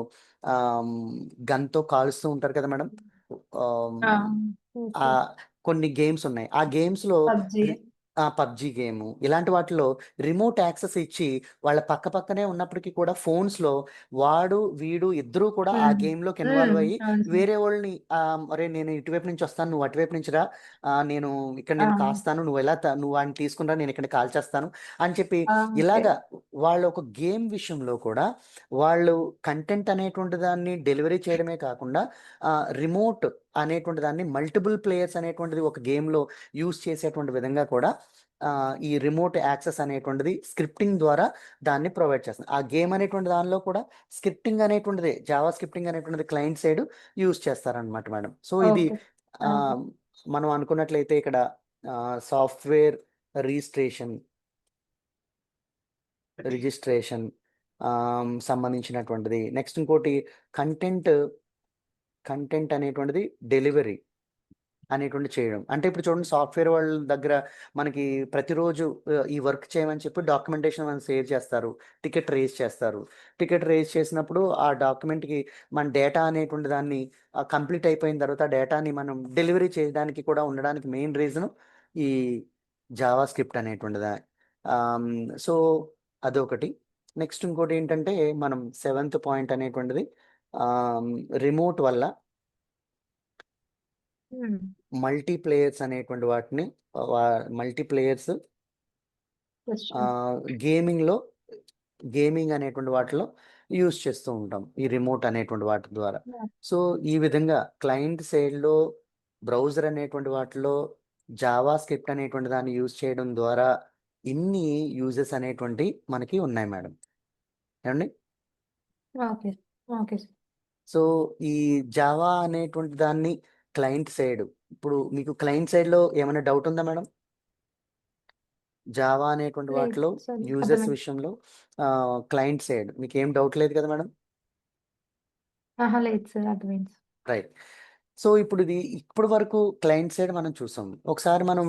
గన్తో కాలుస్తూ ఉంటారు కదా మేడం. కొన్ని గేమ్స్ ఉన్నాయి. ఆ గేమ్స్లో పబ్జి గేమ్ ఇలాంటి వాటిలో రిమోట్ యాక్సెస్ ఇచ్చి వాళ్ళ పక్కనే ఉన్నప్పటికీ కూడా ఫోన్స్లో వీడు ఇద్దరూ కూడా ఆ గేమ్లోకి ఇన్వాల్వ్ అయ్యి వేరే వాళ్ళని అరే నేను ఇటువైపు నుంచి వస్తాను, నువ్వు అటువైపు నుంచి రా, నేను కాస్తాను, నువ్వు వాడిని తీసుకురా, నేను ఇక్కడ కాల్ చేస్తాను అని చెప్పి ఇలాగా వాళ్ళు ఒక గేమ్ విషయంలో కూడా వాళ్ళు కంటెంట్ అనేటువంటి దాన్ని డెలివరీ చేయడమే కాకుండా రిమోట్ అనేటువంటి దాన్ని మల్టిపుల్ ప్లేయర్స్ అనేటువంటిది ఒక గేమ్లో యూజ్ చేసేటువంటి విధంగా కూడా ఈ రిమోట్ యాక్సెస్ అనేటువంటిది స్క్రిప్టింగ్ ద్వారా దాన్ని ప్రొవైడ్ చేస్తుంది. ఆ గేమ్ అనేటువంటి దానిలో కూడా స్క్రిప్టింగ్ అనేటువంటిది జావా స్క్రిప్టింగ్ అనేటువంటిది క్లయింట్ సైడ్ యూజ్ చేస్తారనమాట మేడం. సో ఇది మనం అనుకున్నట్లయితే ఇక్కడ సాఫ్ట్వేర్ రిజిస్ట్రేషన్ సంబంధించినటువంటిది. నెక్స్ట్ ఇంకోటి కంటెంట్ కంటెంట్ అనేటువంటిది డెలివరీ అనేటువంటిది చేయడం. అంటే ఇప్పుడు చూడండి సాఫ్ట్‌వేర్ వాళ్ళ దగ్గర మనకి ప్రతిరోజు ఈ వర్క్ చేయమని చెప్పి డాక్యుమెంటేషన్ మనకు షేర్ చేస్తారు. టికెట్ రైజ్ చేస్తారు. టికెట్ రైజ్ చేసినప్పుడు ఆ డాక్యుమెంట్‌కి మన డేటా అనేటువంటి దాన్ని కంప్లీట్ అయిపోయిన తర్వాత ఆ డేటాని మనం డెలివరీ చేయడానికి కూడా ఉండడానికి మెయిన్ రీజను ఈ జావా స్క్రిప్ట్ అనేటువంటిదా. సో, అదొకటి. నెక్స్ట్ ఇంకోటేంటంటే మనం సెవెంత్ పాయింట్ అనేటువంటిది ఆహ్, రిమోట్ వల్ల హ్మ్. మల్టీ ప్లేయర్స్ అనేటువంటి వాటిని వా మల్టీ ప్లేయర్స్ క్వెషన్. గేమింగ్‌లో గేమింగ్ అనేటువంటి వాటిలో యూజ్ చేస్తూ ఉంటాం. ఈ రిమోట్ అనేటువంటి వాటి ద్వారా. యాహ్! సో, ఈ విధంగా క్లయింట్ సైడ్‌లో బ్రౌజర్ అనేటువంటి వాటిలో జావా స్క్రిప్ట్ అనేటువంటి దాన్ని యూజ్ చేయడం ద్వారా ఇన్ని యూజెస్ అనేటువంటివి మనకి ఉన్నాయి మేడం. ఏవండీ? ఓకే. Okay sir. సో, ఈ జావా అనేటువంటి దాన్ని క్లయింట్ సైడ్ ఇప్పుడు మీకు క్లయింట్ సైడ్‌లో ఏమైనా డౌట్ ఉందా మేడం? జావా అనేటువంటి లేదు వాటిలో సార్. యూజర్స్ అర్థమైంది. విషయంలో క్లయింట్ సైడ్ మీకేం డౌట్ లేదు కదా మేడం? అహా! లేదు సార్. అర్థమైంది. రైట్. సో, ఇప్పటి వరకు క్లయింట్ సైడ్ మనం చూసాం. ఒకసారి మనం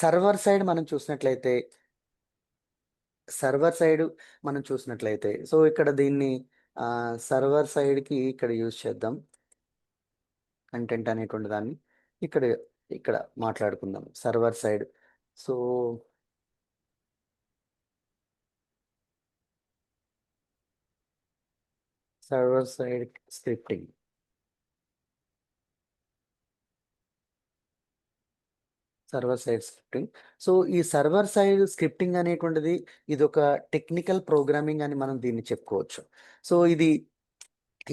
సర్వర్ సైడ్ మనం చూసినట్లయితే, సర్వర్ సైడ్ మనం చూసినట్లయితే సో, ఇక్కడ దీన్ని సర్వర్ సైడ్‌కి ఇక్కడ యూజ్ చేద్దాం. కంటెంట్ అనేటువంటి దాన్ని. ఇక్కడ ఇక్కడ మాట్లాడుకుందాం server side. So, server side scripting. Server side scripting. So, ఈ సర్వర్ సైడ్ స్క్రిప్టింగ్ అనేటువంటిది ఇదొక టెక్నికల్ ప్రోగ్రామింగ్ అని మనం దీన్ని చెప్పుకోవచ్చు. సో, ఇది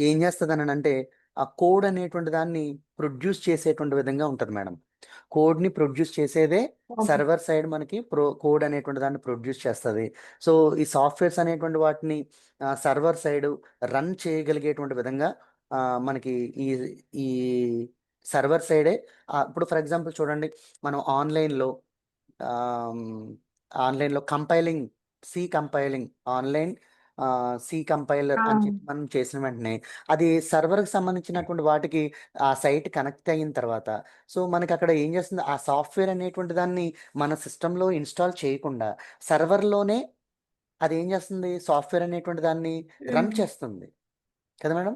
ఏం చేస్తదనంటే, ఆ కోడ్ అనేటువంటి దాన్ని ప్రొడ్యూస్ చేసేటువంటి విధంగా ఉంటది మేడం. కోడ్‌ని ప్రొడ్యూస్ చేసేదే ఓకే. సర్వర్ సైడ్ మనకి కోడ్ అనేటువంటి దాన్ని ప్రొడ్యూస్ చేస్తది. సో, ఈ సాఫ్ట్‌వేర్స్ అనేటువంటి వాటిని సర్వర్ సైడ్ రన్ చేయగలిగేటువంటి విధంగా మనకి ఈ ఈ సర్వర్ సైడే ఇప్పుడు ఫర్ ఎగ్జాంపుల్ చూడండి మనం ఆహ్, ఆన్‌లైన్‌లో కంపైలింగ్ కంపైలింగ్ ఆన్‌లైన్ కంపైలర్ ఆ! అని చెప్పి మనం చేసిన వెంటనే అది సర్వర్‌కి సంబంధించినటువంటి వాటికి ఆ సైట్ కనెక్ట్ అయిన తర్వాత సో, మనకక్కడ ఏం చేస్తుంది ఆ సాఫ్ట్‌వేర్ అనేటువంటి దాన్ని మన సిస్టమ్‌లో ఇన్‌స్టాల్ చేయకుండా సర్వర్‌లోనే అదేం చేస్తుంది సాఫ్ట్‌వేర్ అనేటువంటి దాన్ని రన్ హ్మ్. చేస్తుంది. కదా మేడం?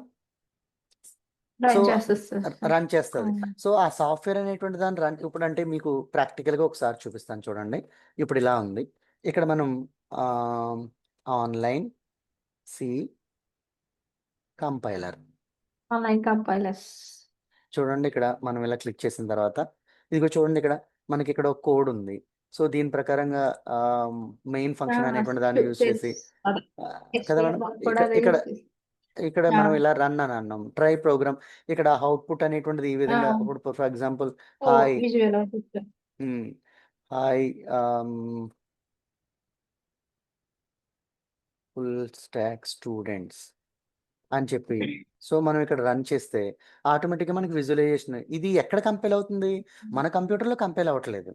సో, రన్ చేస్తది సార్. రన్ చేస్తది. అవును. సో, ఆ సాఫ్ట్‌వేర్ అనేటువంటి దాన్ని ఇప్పుడంటే మీకు ప్రాక్టికల్‌గా ఒకసారి చూపిస్తాను చూడండి. ఇప్పుడిలా ఉంది. ఇక్కడ మనం ah, online C compiler. Online compilers. చూడండి ఇక్కడ మనం ఇలా క్లిక్ చేసిన తర్వాత, ఇదిగో చూడండి ఇక్కడ మనకిక్కడ ఒక కోడ్ ఉంది. సో, దీని ప్రకారంగా మెయిన్ ఆ! ఫంక్షన్ అనేటువంటి దాన్ని యూజ్ చేసి తెలుసు. అదే. కదా మేడం? హెచ్‌టీఎంఎల్ కూడా ఇక్కడ అదే ఇక్కడ యూజ్ చేసి ఇక్కడ ఆ! మనం ఇలా రన్ అని అన్నాం. ట్రై ప్రోగ్రామ్ ఇక్కడ అవుట్‌పుట్ అనేటువంటిది ఈ ఆ! విధంగా ఇప్పుడు for example oh! Hi visual officer. హ్మ్. హాయ్ ఫుల్ స్టాక్ స్టూడెంట్స్ అని చెప్పి సో, మనం ఇక్కడ రన్ చేస్తే ఆటోమేటిక్‌గా మనకి విజువలైజేషన్ ఇది ఎక్కడ కంపైల్ అవుతుంది? మన కంప్యూటర్‌లో కంపైల్ అవ్వట్లేదు.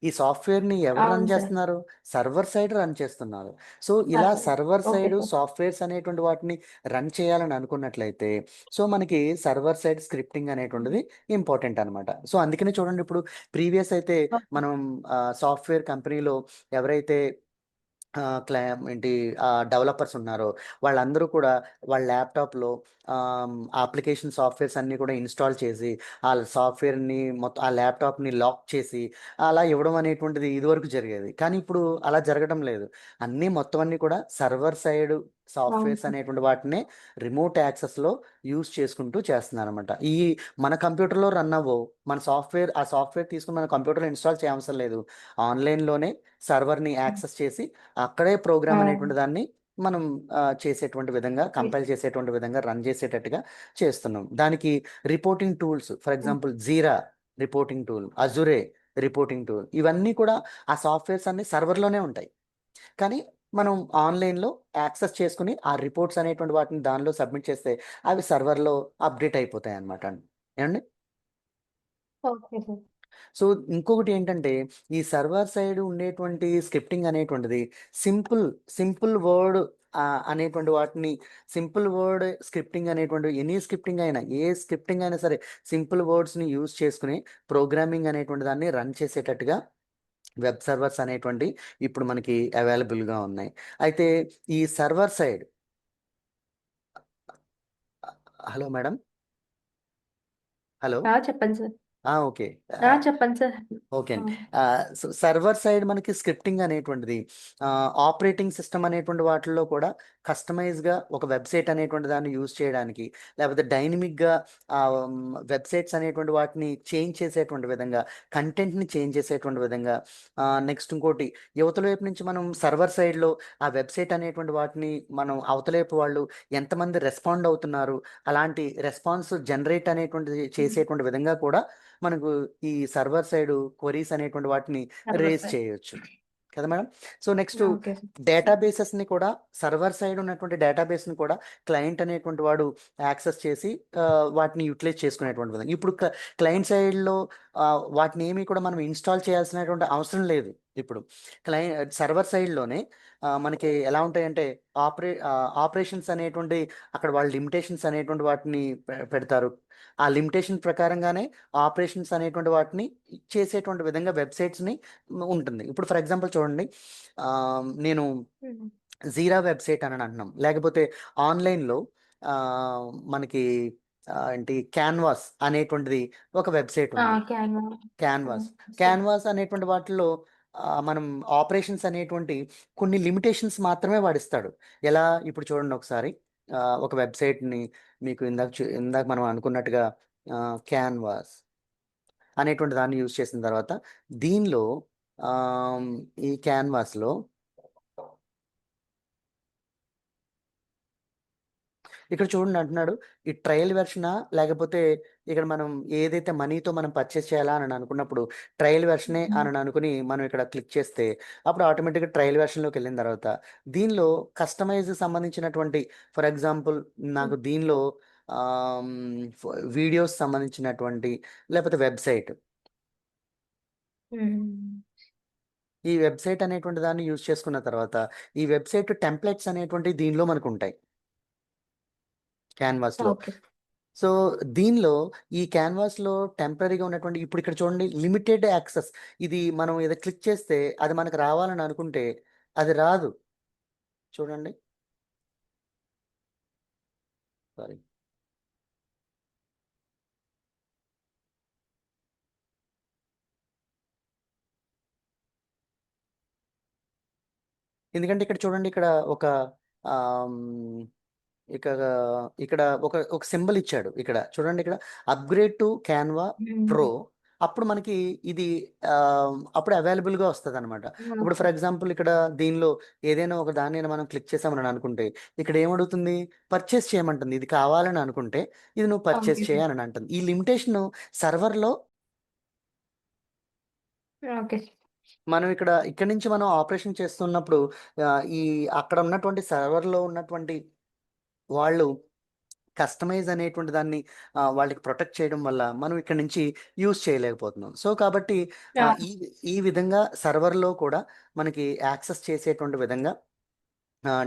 ఈ సాఫ్ట్‌వేర్‌ని ఎవరు రన్ అవును సార్. చేస్తున్నారు? సర్వర్ సైడ్ రన్ చేస్తున్నారు. సో, ఇలా server. Server okay side sir. Softwares అనేటువంటి వాటిని రన్ చేయాలని అనుకున్నట్లయితే, సో, మనకి సర్వర్ సైడ్ స్క్రిప్టింగ్ అనేటువంటిది ఇంపార్టెంట్ అనమాట. సో, అందుకనే చూడండి ఇప్పుడు ప్రీవియస్ అయితే ఓకే. మనం సాఫ్ట్‌వేర్ కంపెనీలో ఎవరైతే ఏంటి డెవలపర్స్ ఉన్నారో వాళ్ళందరూ కూడా వాళ్ళ ల్యాప్‌టాప్‌లో అప్లికేషన్ సాఫ్ట్‌వేర్స్ అన్నీ కూడా ఇన్‌స్టాల్ చేసి, ఆళ్ళ సాఫ్ట్‌వేర్‌ని మొత్తం ఆ ల్యాప్‌టాప్‌ని లాక్ చేసి, అలా ఇవ్వడం అనేటువంటిది ఇదివరకు జరిగేది. కానీ ఇప్పుడు అలా జరగడం లేదు. మొత్తం అన్నీ కూడా సర్వర్ సైడ్ అవును సాఫ్ట్‌వేర్స్ సార్. అనేటువంటి వాటినే రిమోట్ యాక్సెస్‌లో యూజ్ చేసుకుంటూ చేస్తున్నారనమాట. మన కంప్యూటర్‌లో రన్ అవ్వవు. ఆ సాఫ్ట్‌వేర్ తీసుకొని మన కంప్యూటర్‌లో ఇన్‌స్టాల్ చేయవసరం లేదు. ఆన్‌లైన్‌లోనే సర్వర్‌ని యాక్సెస్ చేసి అక్కడే ప్రోగ్రామ్ అవును. అనేటువంటి దాన్ని మనం చేసేటువంటి విధంగా, కంపైల్ చేసేటువంటి విధంగా, రన్ చేసేటట్టుగా చేస్తున్నాం. దానికి రిపోర్టింగ్ టూల్స్ ఫర్ హ్మ్. ఎగ్జాంపుల్ జీరా రిపోర్టింగ్ టూల్, అజురే రిపోర్టింగ్ టూల్ ఇవన్నీ కూడా ఆ సాఫ్ట్‌వేర్స్ అన్నీ సర్వర్‌లోనే ఉంటాయి. కానీ మనం ఆన్‌లైన్‌లో యాక్సెస్ చేసుకొని ఆ రిపోర్ట్స్ అనేటువంటి వాటిని దానిలో సబ్మిట్ చేస్తే అవి సర్వర్‌లో అప్‌డేట్ అయిపోతాయన్నమాట. ఏవండీ? Okay sir. సో, ఇంకొకటేంటంటే, ఈ సర్వర్ సైడ్ ఉండేటువంటి స్క్రిప్టింగ్ అనేటువంటిది సింపుల్, సింపుల్ వర్డ్ అనేటువంటి వాటిని సింపుల్ వర్డ్ స్క్రిప్టింగ్ అనేటువంటి ఎనీ స్క్రిప్టింగ్ అయినా ఏ స్క్రిప్టింగ్ అయినా సరే సింపుల్ వర్డ్స్ని యూజ్ చేసుకుని ప్రోగ్రామింగ్ అనేటువంటి దాన్ని రన్ చేసేటట్టుగా వెబ్ సర్వర్స్ అనేటువంటి ఇప్పుడు మనకి అవైలబుల్గా ఉన్నాయి. అయితే ఈ server side hello madam, hello, చెప్పండి సార్. ఓకే, చెప్పండి సార్. ఓకే అండి. సో సర్వర్ సైడ్ మనకి స్క్రిప్టింగ్ అనేటువంటిది ఆపరేటింగ్ సిస్టమ్ అనేటువంటి వాటిల్లో కూడా కస్టమైజ్గా ఒక వెబ్సైట్ అనేటువంటి దాన్ని యూజ్ చేయడానికి, లేకపోతే డైనమిక్గా వెబ్సైట్స్ అనేటువంటి వాటిని చేంజ్ చేసేటువంటి విధంగా, కంటెంట్ని చేంజ్ చేసేటువంటి విధంగా, నెక్స్ట్ ఇంకోటి యువతల వైపు నుంచి మనం సర్వర్ సైడ్లో ఆ వెబ్సైట్ అనేటువంటి వాటిని మనం అవతల వైపు వాళ్ళు ఎంతమంది రెస్పాండ్ అవుతున్నారు, అలాంటి రెస్పాన్స్ జనరేట్ అనేటువంటిది చేసేటువంటి విధంగా కూడా మనకు ఈ సర్వర్ సైడ్ క్వరీస్ అనేటువంటి వాటిని రేస్ చేయొచ్చు కదా madam. So next okay sir. డేటాబేసెస్ని కూడా సర్వర్ సైడ్ ఉన్నటువంటి డేటాబేస్ని కూడా క్లయింట్ అనేటువంటి వాడు యాక్సెస్ చేసి వాటిని యూటిలైజ్ చేసుకునేటువంటి విధంగా. ఇప్పుడు క్లయింట్ సైడ్లో వాటిని ఏమీ కూడా మనం ఇన్స్టాల్ చేయాల్సినటువంటి అవసరం లేదు. ఇప్పుడు సర్వర్ సైడ్లోనే మనకి ఎలా ఉంటాయంటే ఆపరేషన్స్ అనేటువంటి అక్కడ వాళ్ళు లిమిటేషన్స్ అనేటువంటి వాటిని పెడతారు. ఆ లిమిటేషన్ ప్రకారంగానే ఆపరేషన్స్ అనేటువంటి వాటిని చేసేటువంటి విధంగా వెబ్సైట్స్ని ఉంటుంది. ఇప్పుడు ఫర్ ఎగ్జాంపుల్ చూడండి, నేను జీరా వెబ్సైట్ అని అంటున్నాం, లేకపోతే ఆన్లైన్లో మనకి ఏంటి క్యాన్వాస్ అనేటువంటిది ఒక వెబ్సైట్ ఉంది. క్యాన్వాస్ అనేటువంటి వాటిలో మనం ఆపరేషన్స్ అనేటువంటి కొన్ని లిమిటేషన్స్ మాత్రమే వాడిస్తాడు. ఎలా ఇప్పుడు చూడండి ఒకసారి, ఒక వెబ్సైట్ని మీకు ఇందాక మనం అనుకున్నట్టుగా క్యాన్వాస్ అనేటువంటి దాన్ని యూజ్ చేసిన తర్వాత దీనిలో ఈ క్యాన్వాస్లో ఇక్కడ చూడండి అంటున్నాడు, ఈ ట్రయల్ వెర్షనా లేకపోతే ఇక్కడ మనం ఏదైతే మనీతో మనం పర్చేస్ చేయాలా అని అనుకున్నప్పుడు ట్రయల్ వెర్షనే అని అనుకుని మనం ఇక్కడ క్లిక్ చేస్తే అప్పుడు ఆటోమేటిక్గా ట్రయల్ వెర్షన్లోకి వెళ్ళిన తర్వాత దీనిలో కస్టమైజ్ సంబంధించినటువంటి, ఫర్ ఎగ్జాంపుల్ నాకు దీనిలో వీడియోస్ సంబంధించినటువంటి లేకపోతే వెబ్సైట్, ఈ వెబ్సైట్ అనేటువంటి దాన్ని యూజ్ చేసుకున్న తర్వాత ఈ వెబ్సైట్ టెంప్లెట్స్ అనేటువంటి దీనిలో మనకు ఉంటాయి క్యాన్వాస్లో. ఓకే. సో దీనిలో ఈ క్యాన్వాస్లో టెంపరీగా ఉన్నటువంటి ఇప్పుడు ఇక్కడ చూడండి లిమిటెడ్ యాక్సెస్, ఇది మనం ఏదో క్లిక్ చేస్తే అది మనకు రావాలని అనుకుంటే అది రాదు. చూడండి, సారీ, ఎందుకంటే ఇక్కడ చూడండి ఇక్కడ ఒక ఇక్కడ ఇక్కడ ఒక సింబల్ ఇచ్చాడు. ఇక్కడ చూడండి, ఇక్కడ అప్గ్రేడ్ టు క్యాన్వా ప్రో, అప్పుడు మనకి ఇది అప్పుడు అవైలబుల్గా వస్తుంది అనమాట. ఇప్పుడు ఫర్ ఎగ్జాంపుల్ ఇక్కడ దీనిలో ఏదైనా ఒక దాన్ని మనం క్లిక్ చేసామని అనుకుంటే ఇక్కడ ఏమడుగుతుంది, పర్చేస్ చేయమంటుంది. ఇది కావాలని అనుకుంటే ఇది నువ్వు పర్చేస్ Okay. చేయని అంటుంది. ఈ లిమిటేషన్ సర్వర్లో ఓకే. మనం ఇక్కడ నుంచి మనం ఆపరేషన్ చేస్తున్నప్పుడు ఈ అక్కడ ఉన్నటువంటి సర్వర్లో ఉన్నటువంటి వాళ్ళు కస్టమైజ్ అనేటువంటి దాన్ని వాళ్ళకి ప్రొటెక్ట్ చేయడం వల్ల మనం ఇక్కడ నుంచి యూజ్ చేయలేకపోతున్నాం. సో కాబట్టి ఈ ఈ విధంగా సర్వర్లో కూడా మనకి యాక్సెస్ చేసేటువంటి విధంగా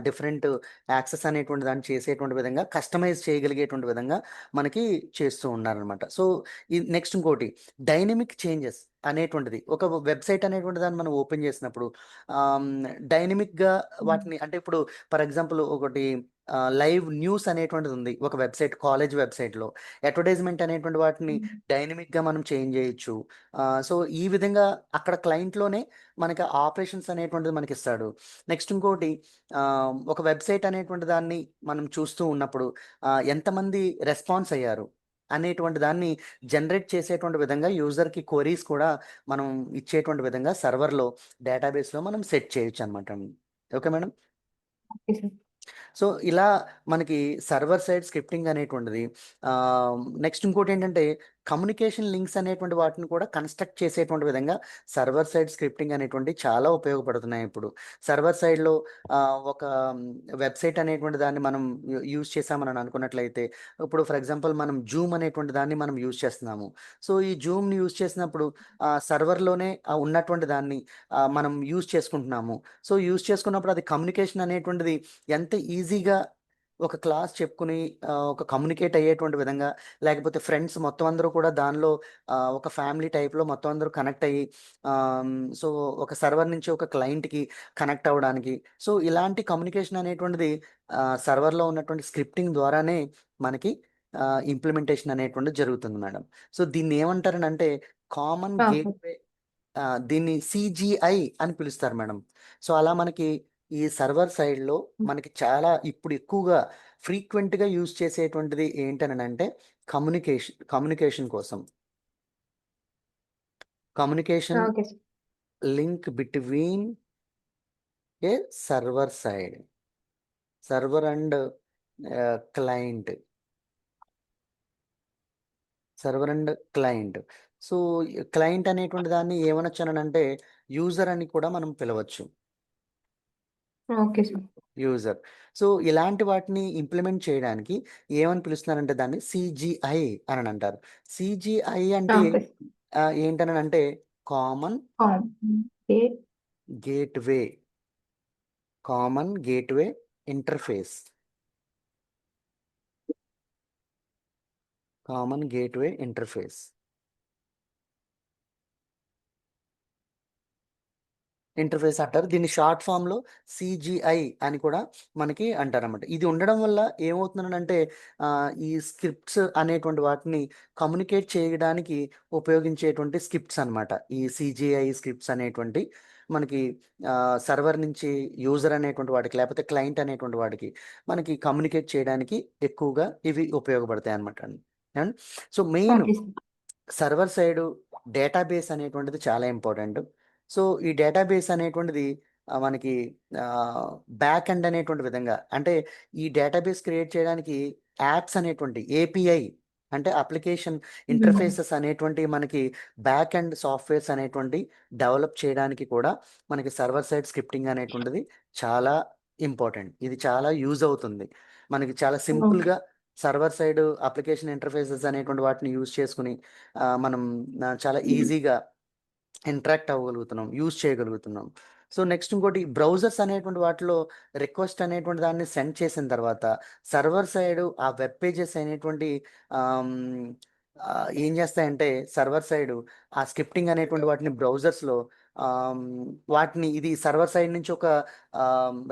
డిఫరెంట్ యాక్సెస్ అనేటువంటి దాన్ని చేసేటువంటి విధంగా కస్టమైజ్ చేయగలిగేటువంటి విధంగా మనకి చేస్తూ ఉన్నారనమాట. సో ఈ నెక్స్ట్ ఇంకోటి డైనమిక్ చేంజెస్ అనేటువంటిది, ఒక వెబ్సైట్ అనేటువంటి దాన్ని మనం ఓపెన్ చేసినప్పుడు డైనమిక్గా వాటిని, అంటే ఇప్పుడు ఫర్ ఎగ్జాంపుల్ ఒకటి లైవ్ న్యూస్ అనేటువంటిది ఉంది ఒక వెబ్సైట్, కాలేజ్ వెబ్సైట్లో అడ్వర్టైజ్మెంట్ అనేటువంటి వాటిని డైనమిక్గా మనం చేంజ్ చేయొచ్చు. సో ఈ విధంగా అక్కడ క్లయింట్లోనే మనకి ఆపరేషన్స్ అనేటువంటిది మనకి ఇస్తాడు. నెక్స్ట్ ఇంకోటి ఒక వెబ్సైట్ అనేటువంటి దాన్ని మనం చూస్తూ ఉన్నప్పుడు ఎంతమంది రెస్పాన్స్ అయ్యారు అనేటువంటి దాన్ని జనరేట్ చేసేటువంటి విధంగా యూజర్కి క్వరీస్ కూడా మనం ఇచ్చేటువంటి విధంగా సర్వర్లో డేటాబేస్లో మనం సెట్ చేయొచ్చు అనమాట. Okay madam. Okay sir. So ఇలా మనకి సర్వర్ సైడ్ స్క్రిప్టింగ్ అనేటువంటిది. నెక్స్ట్ ఇంకోటి ఏంటంటే కమ్యూనికేషన్ లింక్స్ అనేటువంటి వాటిని కూడా కన్స్ట్రక్ట్ చేసేటువంటి విధంగా సర్వర్ సైడ్ స్క్రిప్టింగ్ అనేటువంటి చాలా ఉపయోగపడుతున్నాయి ఇప్పుడు. సర్వర్ సైడ్‌లో ఒక వెబ్‌సైట్ అనేటువంటి దాన్ని మనం యూజ్ చేశామని అనుకున్నట్లయితే, ఇప్పుడు ఫర్ ఎగ్జాంపుల్ మనం జూమ్ అనేటువంటి దాన్ని మనం యూజ్ చేస్తున్నాము. సో, ఈ జూమ్‌ని యూజ్ చేసినప్పుడు సర్వర్‌లోనే ఉన్నటువంటి దాన్ని మనం యూజ్ చేసుకుంటున్నాము. సో, యూజ్ చేసుకున్నప్పుడు అది కమ్యూనికేషన్ అనేటువంటిది ఎంత ఈజీగా ఒక క్లాస్ చెప్పుకుని ఒక కమ్యూనికేట్ అయ్యేటువంటి విధంగా, లేకపోతే ఫ్రెండ్స్ మొత్తం అందరూ కూడా దానిలో ఒక ఫ్యామిలీ టైప్‌లో మొత్తం అందరూ కనెక్ట్ అయ్యి సో, ఒక సర్వర్ నుంచి ఒక క్లయింట్‌కి కనెక్ట్ అవ్వడానికి. సో, ఇలాంటి కమ్యూనికేషన్ అనేటువంటిది సర్వర్‌లో ఉన్నటువంటి స్క్రిప్టింగ్ ద్వారానే మనకి ఇంప్లిమెంటేషన్ అనేటువంటిది జరుగుతుంది మేడం. సో, దీన్నేమంటారనంటే కామన్ ఓకే. గేట్‌వే దీన్ని సీజీఐ అని పిలుస్తారు మేడం. సో, అలా మనకి ఈ సర్వర్ సైడ్‌లో మనకి చాలా ఇప్పుడు ఎక్కువగా ఫ్రీక్వెంట్‌గా యూజ్ చేసేటువంటిది ఏంటనంటే కమ్యూనికేషన్ కోసం. Communication okay sir. Link between A server side. Server and client. Server and client. So, client అనేటువంటి దాన్ని ఏమనొచ్చనంటే యూజర్ అని కూడా మనం పిలవచ్చు. Okay sir. యూజర్. సో, ఇలాంటి వాటిని ఇంప్లిమెంట్ చేయడానికి ఏమని పిలుస్తున్నారంటే దాన్ని సీజీఐ అననంటారు. సీజీఐ అంటే ఓకే. ఏంటనంటే common a gateway. Common gateway interface. Common gateway interface. Interface అంటారు. దీన్ని షార్ట్ ఫార్మ్‌లో సీజీఐ అని కూడా మనకి అంటారనమాట. ఇది ఉండడం వల్ల ఏమవుతుందనంటే ఈ స్క్రిప్ట్స్ అనేటువంటి వాటిని కమ్యూనికేట్ చేయడానికి ఉపయోగించేటువంటి స్క్రిప్ట్స్ అనమాట. ఈ సీజీఐ స్క్రిప్ట్స్ అనేటువంటి మనకి సర్వర్ నుంచి యూజర్ అనేటువంటి వాడికి, లేకపోతే క్లయింట్ అనేటువంటి వాడికి మనకి కమ్యూనికేట్ చేయడానికి ఎక్కువగా ఇవి ఉపయోగపడతాయనమాట అండి. And so, main okay sir. Server side database అనేటువంటిది చాలా ఇంపార్టెంట్. సో, ఈ డేటాబేస్ అనేటువంటిది మనకి బ్యాక్ ఎండ్ అనేటువంటి విధంగా అంటే ఈ డేటాబేస్ క్రియేట్ చేయడానికి యాప్స్ అనేటువంటి ఏపీఐ అంటే అప్లికేషన్ ఇంటర్ఫేసెస్ అనేటువంటివి మనకి బ్యాక్ ఎండ్ సాఫ్ట్‌వేర్స్ అనేటువంటి డెవలప్ చేయడానికి కూడా మనకి సర్వర్ సైడ్ స్క్రిప్టింగ్ అనేటువంటిది చాలా ఇంపార్టెంట్. ఇది చాలా యూజ్ అవుతుంది. మనకి చాలా ఓకే. సింపుల్‌గా సర్వర్ సైడ్ అప్లికేషన్ ఇంటర్ఫేసెస్ అనేటువంటి వాటిని యూజ్ చేసుకొని మనం చాలా ఈజీగా ఇంటరాక్ట్ అవ్వగలుగుతున్నాం. యూజ్ చేయగలుగుతున్నాం. సో, నెక్స్ట్ ఇంకోటి బ్రౌజర్స్ అనేటువంటి వాటిలో రిక్వెస్ట్ అనేటువంటి దాన్ని సెండ్ చేసిన తర్వాత సర్వర్ సైడు ఆ వెబ్ పేజెస్ అనేటువంటి ఆహ్, హ్మ్, ఏం చేస్తాయంటే సర్వర్ సైడు ఆ స్క్రిప్టింగ్ అనేటువంటి వాటిని బ్రౌజర్స్‌లో వాటిని ఇది సర్వర్ సైడ్ నుంచి ఒక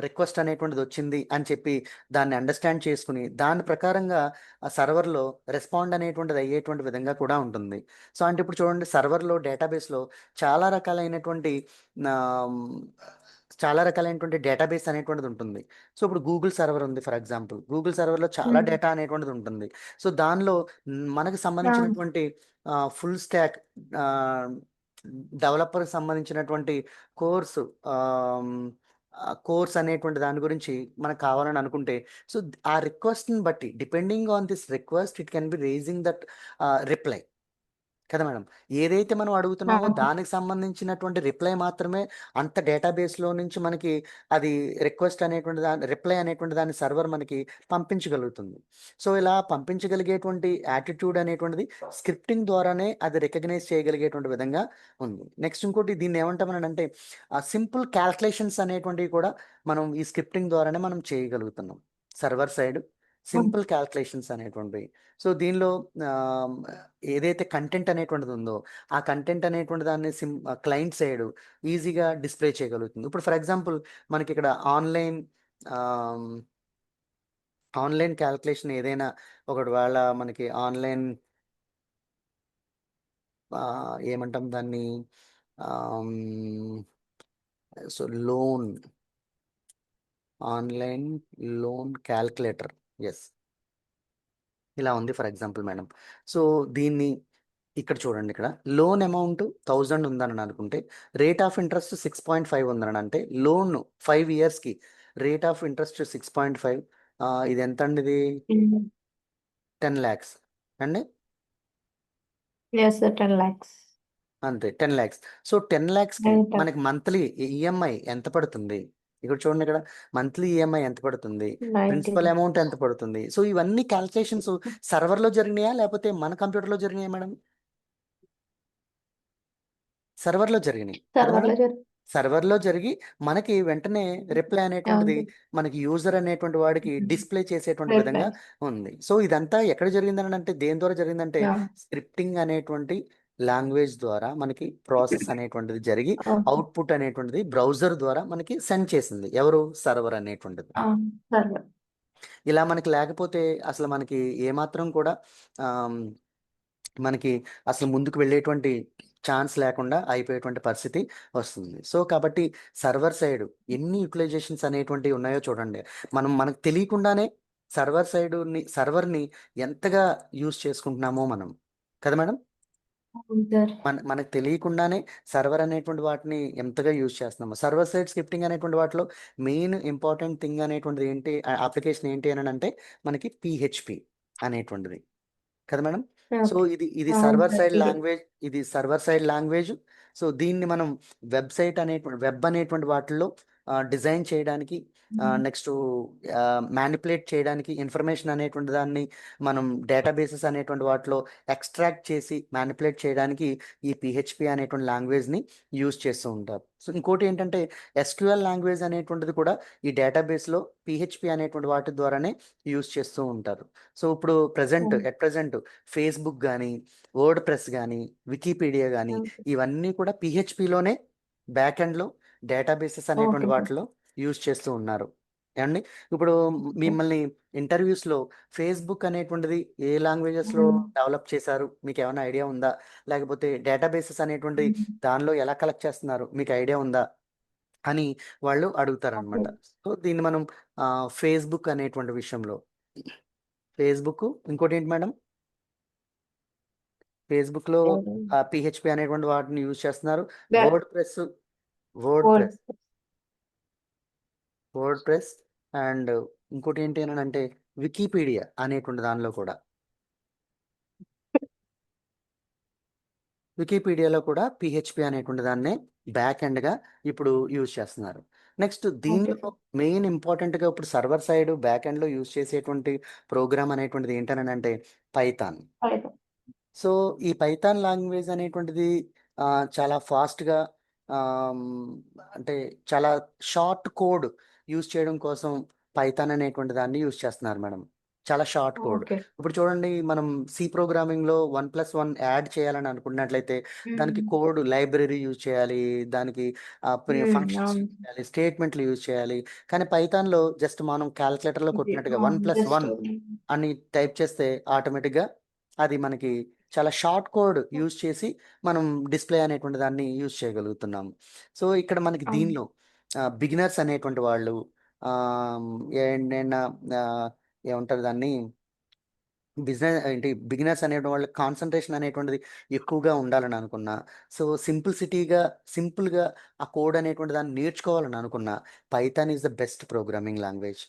రిక్వెస్ట్ అనేటువంటిదొచ్చింది అని చెప్పి దాన్ని అండర్‌స్టాండ్ చేసుకొని దాని ప్రకారంగా ఆ సర్వర్‌లో రెస్పాండ్ అనేటువంటిది అయ్యేటువంటి విధంగా కూడా ఉంటుంది. సో, అంటే ఇప్పుడు చూడండి సర్వర్‌లో డేటాబేస్‌లో చాలా రకాలైనటువంటి ఆహ్, చాలా రకాలైనటువంటి డేటాబేస్ అనేటువంటిది ఉంటుంది. సో, ఇప్పుడు గూగుల్ సర్వర్ ఉంది ఫర్ ఎగ్జాంపుల్. గూగుల్ సర్వర్‌లో చాలా డేటా అనేటువంటిది ఉంటుంది. సో, దానిలో మనకు సంబంధించినటువంటి ఫుల్ స్టాక్ ఆహ్, డెవలపర్‌కి సంబంధించినటువంటి కోర్సు ఆహ్, కోర్స్ అనేటువంటి దాని గురించి మనకు కావాలని అనుకుంటే, సో, ఆ రిక్వెస్ట్‌ని బట్టి depending on this request it can be raising that reply. కదా మేడం. ఏదైతే మనం అడుగుతున్నామో ఓకే. దానికి సంబంధించినటువంటి రిప్లై మాత్రమే అంత డేటాబేస్‌లో నుంచి మనకి అది రిక్వెస్ట్ అనేటువంటి దాన్ని రిప్లై అనేటువంటి దాన్ని సర్వర్ మనకి పంపించగలుగుతుంది. సో, ఇలా పంపించగలిగేటువంటి యాటిట్యూడ్ అనేటువంటిది స్క్రిప్టింగ్ ద్వారానే అది రికగ్నైజ్ చేయగలిగేటువంటి విధంగా ఉంది. నెక్స్ట్ ఇంకోటి దీన్ని ఏమంటామనంటే సింపుల్ కాలిక్యులేషన్స్ అనేటువంటివి కూడా మనం ఈ స్క్రిప్టింగ్ ద్వారానే మనం చేయగలుగుతున్నాం. సర్వర్ సైడ్ సింపుల్ కాలిక్యులేషన్స్ అనేటువంటివి. సో, దీనిలో ఆహ్, ఏదైతే కంటెంట్ అనేటువంటిది ఉందో, ఆ కంటెంట్ అనేటువంటి దాన్ని క్లయింట్ సైడ్ ఈజీగా డిస్‌ప్లే చేయగలుగుతుంది. ఇప్పుడు ఫర్ ఎగ్జాంపుల్ మనకిక్కడ ఆహ్, ఆన్‌లైన్ కాలిక్యులేషన్ ఏదైనా ఒకవేళ మనకి ఆన్‌లైన్ ఏమంటాం దాన్ని so, online loan calculator. Yes. ఇలా ఉంది ఫర్ ఎగ్జాంపుల్ మేడం. సో, దీన్ని ఇక్కడ చూడండి ఇక్కడ. లోన్ అమౌంట్ 1000 ఉందని అనుకుంటే, రేట్ ఆఫ్ ఇంట్రెస్ట్ 6.5 ఉందని అంటే, లోన్ 5 ఇయర్స్‌కి రేట్ ఆఫ్ ఇంట్రెస్ట్ 6.5 ఇది ఎంతండి ఇది? 10,00,000 అండి? Yes, sir. 10 lakhs. అంతే 10 lakhs. So 10 lakhsకి Right. మనకి మంత్లీ ఈఎంఐ ఎంత పడుతుంది? ఇక్కడ చూడండి, ఇక్కడ మంత్లీ ఈఎంఐ ఎంత పడుతుంది, 90 ప్రిన్సిపల్ అమౌంట్ ఎంత lakhs. పడుతుంది. సో ఇవన్నీ క్యాల్కులేషన్స్ సర్వర్లో జరిగినాయా లేకపోతే మన కంప్యూటర్లో జరిగినాయా మేడం? సర్వర్లో జరిగినాయి కదా Server మేడం? లో జరు- సర్వర్లో జరిగి మనకి వెంటనే రిప్లై అనేటువంటిది అవును. మనకి యూజర్ అనేటువంటి వాడికి డిస్ప్లే చేసేటువంటి Reply. విధంగా ఉంది. సో ఇదంతా ఎక్కడ జరిగిందని అంటే దేని ద్వారా జరిగిందంటే Yeah. స్క్రిప్టింగ్ అనేటువంటి లాంగ్వేజ్ ద్వారా మనకి ప్రాసెస్ అనేటువంటిది జరిగి Okay. అవుట్పుట్ అనేటువంటిది బ్రౌజర్ ద్వారా మనకి సెండ్ చేసింది. ఎవరు? సర్వర్ అనేటువంటిది. Server. ఇలా మనకి లేకపోతే అసలు మనకి ఏమాత్రం కూడా ఆమ్, మనకి అసలు ముందుకు వెళ్ళేటువంటి ఛాన్స్ లేకుండా అయిపోయేటువంటి పరిస్థితి వస్తుంది. సో కాబట్టి సర్వర్ సైడ్ ఎన్ని యూటిలైజేషన్స్ అనేటువంటివి ఉన్నాయో చూడండి. మనకు తెలియకుండానే సర్వర్ని ఎంతగా యూజ్ చేసుకుంటున్నామో మనం, కదా మేడం? అవును సార్. మనకు తెలియకుండానే సర్వర్ అనేటువంటి వాటిని ఎంతగా యూజ్ చేస్తున్నాము. సర్వర్ సైడ్ స్క్రిప్టింగ్ అనేటువంటి వాటిలో మెయిన్ ఇంపార్టెంట్ థింగ్ అనేటువంటిది ఏంటి, అప్లికేషన్ ఏంటి అని అంటే మనకి పిహెచ్పి అనేటువంటిది, కదా మేడం? So Okay. ఇది అవును సర్వర్ సార్. సైడ్ ఇది లాంగ్వేజ్, ఇది సర్వర్ సైడ్ లాంగ్వేజ్. సో దీన్ని మనం వెబ్ అనేటువంటి వాటిల్లో డిజైన్ చేయడానికి, నెక్స్ట్ మ్యానిపులేట్ చేయడానికి, ఇన్ఫర్మేషన్ అనేటువంటి దాన్ని మనం డేటాబేసెస్ అనేటువంటి వాటిలో ఎక్స్ట్రాక్ట్ చేసి మ్యానిపులేట్ చేయడానికి ఈ పిహెచ్పి అనేటువంటి లాంగ్వేజ్ని యూజ్ చేస్తూ ఉంటారు. సో ఇంకోటి ఏంటంటే ఎస్క్యూఎల్ లాంగ్వేజ్ అనేటువంటిది కూడా ఈ డేటాబేస్లో పిహెచ్పి అనేటువంటి వాటి ద్వారానే యూజ్ చేస్తూ ఉంటారు. సో ఇప్పుడు ఎట్ ప్రజెంట్ ఫేస్బుక్ కానీ, వర్డ్ ప్రెస్ కానీ, వికీపీడియా కానీ ఇవన్నీ కూడా పిహెచ్పిలోనే బ్యాక్ ఎండ్లో డేటాబేసెస్ అనేటువంటి Okay, sir. వాటిలో యూజ్ చేస్తూ ఉన్నారు. ఏమండి? ఇప్పుడు మిమ్మల్ని ఇంటర్వ్యూస్లో ఫేస్బుక్ అనేటువంటిది ఏ లాంగ్వేజెస్లో డెవలప్ చేశారు, మీకు ఏమైనా ఐడియా ఉందా? లేకపోతే డేటాబేసెస్ అనేటువంటి దానిలో ఎలా కలెక్ట్ చేస్తున్నారు, మీకు ఐడియా ఉందా అని వాళ్ళు అడుగుతారనమాట. సో దీన్ని మనం ఫేస్బుక్ అనేటువంటి విషయంలో, ఫేస్బుక్ ఇంకోటి ఏంటి మేడం, ఫేస్బుక్లో పిహెచ్పి అనేటువంటి వాటిని యూజ్ చేస్తున్నారు. That- word press Word. Word press and ఇంకోటి ఏంటి అని అంటే వికీపీడియా అనేటువంటి దానిలో కూడా, వికీపీడియాలో కూడా పిహెచ్పి అనేటువంటి దాన్నే బ్యాక్ ఎండ్గా ఇప్పుడు యూజ్ చేస్తున్నారు. నెక్స్ట్ దీనిలో మెయిన్ ఇంపార్టెంట్గా ఇప్పుడు సర్వర్ సైడ్ బ్యాక్ ఎండ్లో యూజ్ చేసేటువంటి ప్రోగ్రామ్ అనేటువంటిది ఏంటని అంటే పైథాన్. Python. సో ఈ పైథాన్ లాంగ్వేజ్ అనేటువంటిది చాలా ఫాస్ట్గా, అంటే చాలా షార్ట్ కోడ్ యూజ్ చేయడం కోసం పైథాన్ అనేటువంటి దాన్ని యూజ్ చేస్తున్నారు మేడం. చాలా షార్ట్ కోడ్. Okay. ఇప్పుడు చూడండి, మనం సి ప్రోగ్రామింగ్లో 1+1 యాడ్ చేయాలని అనుకున్నట్లయితే దానికి కోడ్ లైబ్రరీ యూజ్ చేయాలి, దానికి ఫంక్షన్స్ అవును. యూజ్ చేయాలి, స్టేట్మెంట్లు యూజ్ చేయాలి. కానీ పైథాన్లో జస్ట్ మనం క్యాల్కులేటర్లో కొట్టినట్టుగా 1+1 అని టైప్ చేస్తే ఆటోమేటిక్గా అది మనకి చాలా షార్ట్ కోడ్ యూజ్ చేసి మనం డిస్ప్లే అనేటువంటి దాన్ని యూజ్ చేయగలుగుతున్నాం. సో ఇక్కడ మనకి అవును. దీనిలో బిగినర్స్ అనేటువంటి వాళ్ళు, ఏంటైనా ఏమంటారు దాన్ని, బిగినర్స్ అనేటువంటి వాళ్ళకి కాన్సన్ట్రేషన్ అనేటువంటిది ఎక్కువగా ఉండాలని అనుకున్నా, సో సింపుల్గా ఆ కోడ్ అనేటువంటి దాన్ని నేర్చుకోవాలని అనుకున్నా, Python is the best programming language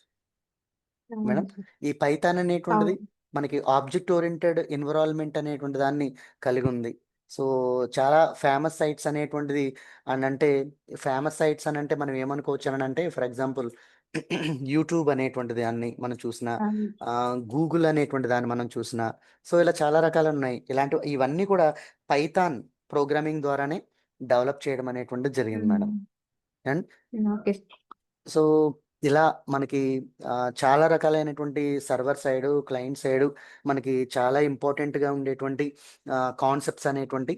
madam. ఈ పైథాన్ అనేటువంటిది అవును. మనకి ఆబ్జెక్ట్ ఓరియంటెడ్ ఎన్విరాన్మెంట్ అనేటువంటి దాన్ని కలిగి ఉంది. సో చాలా ఫేమస్ సైట్స్ అనేటువంటిది అని అంటే, మనం ఏమనుకోవచ్చు అని అంటే, ఫర్ ఎగ్జాంపుల్ యూట్యూబ్ అనేటువంటి దాన్ని మనం చూసిన, గూగుల్ అనేటువంటి దాన్ని మనం చూసిన, సో ఇలా చాలా రకాలు ఉన్నాయి. ఇవన్నీ కూడా పైథాన్ ప్రోగ్రామింగ్ ద్వారానే డెవలప్ చేయడం అనేటువంటిది జరిగింది మేడం. And Okay. సో ఇలా మనకి చాలా రకాలైనటువంటి సర్వర్ సైడు, క్లయింట్ సైడు మనకి చాలా ఇంపార్టెంట్గా ఉండేటువంటి కాన్సెప్ట్స్ అనేటువంటి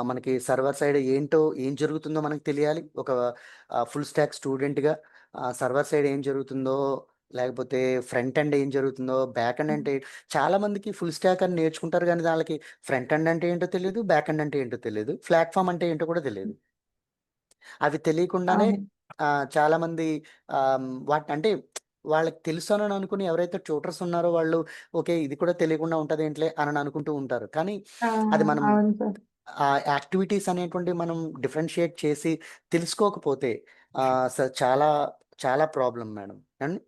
మనకి సర్వర్ సైడ్ ఏంటో, ఏం జరుగుతుందో మనకు తెలియాలి. ఒక ఫుల్ స్టాక్ స్టూడెంట్గా సర్వర్ సైడ్ ఏం జరుగుతుందో, లేకపోతే ఫ్రంట్ ఎండ్ ఏం జరుగుతుందో, బ్యాక్ ఎండ్ అంటే చాలా మందికి ఫుల్ స్టాక్ అని నేర్చుకుంటారు, కానీ వాళ్ళకి ఫ్రంట్ ఎండ్ అంటే ఏంటో తెలియదు, బ్యాక్ ఎండ్ అంటే ఏంటో తెలియదు, ప్లాట్ఫామ్ అంటే ఏంటో కూడా తెలియదు. అవి తెలియకుండానే అవును. చాలా మంది వాటి అంటే వాళ్ళకి తెలుసు అని అనుకుని ఎవరైతే ట్యూటర్స్ ఉన్నారో వాళ్ళు ఓకే ఇది కూడా తెలియకుండా ఉంటుంది ఏంట్లే అని అనుకుంటూ ఉంటారు. కానీ అది మనం అవును సార్. ఆ యాక్టివిటీస్ అనేటువంటి మనం డిఫరెన్షియేట్ చేసి తెలుసుకోకపోతే చాలా చాలా ప్రాబ్లం మేడం. అండ్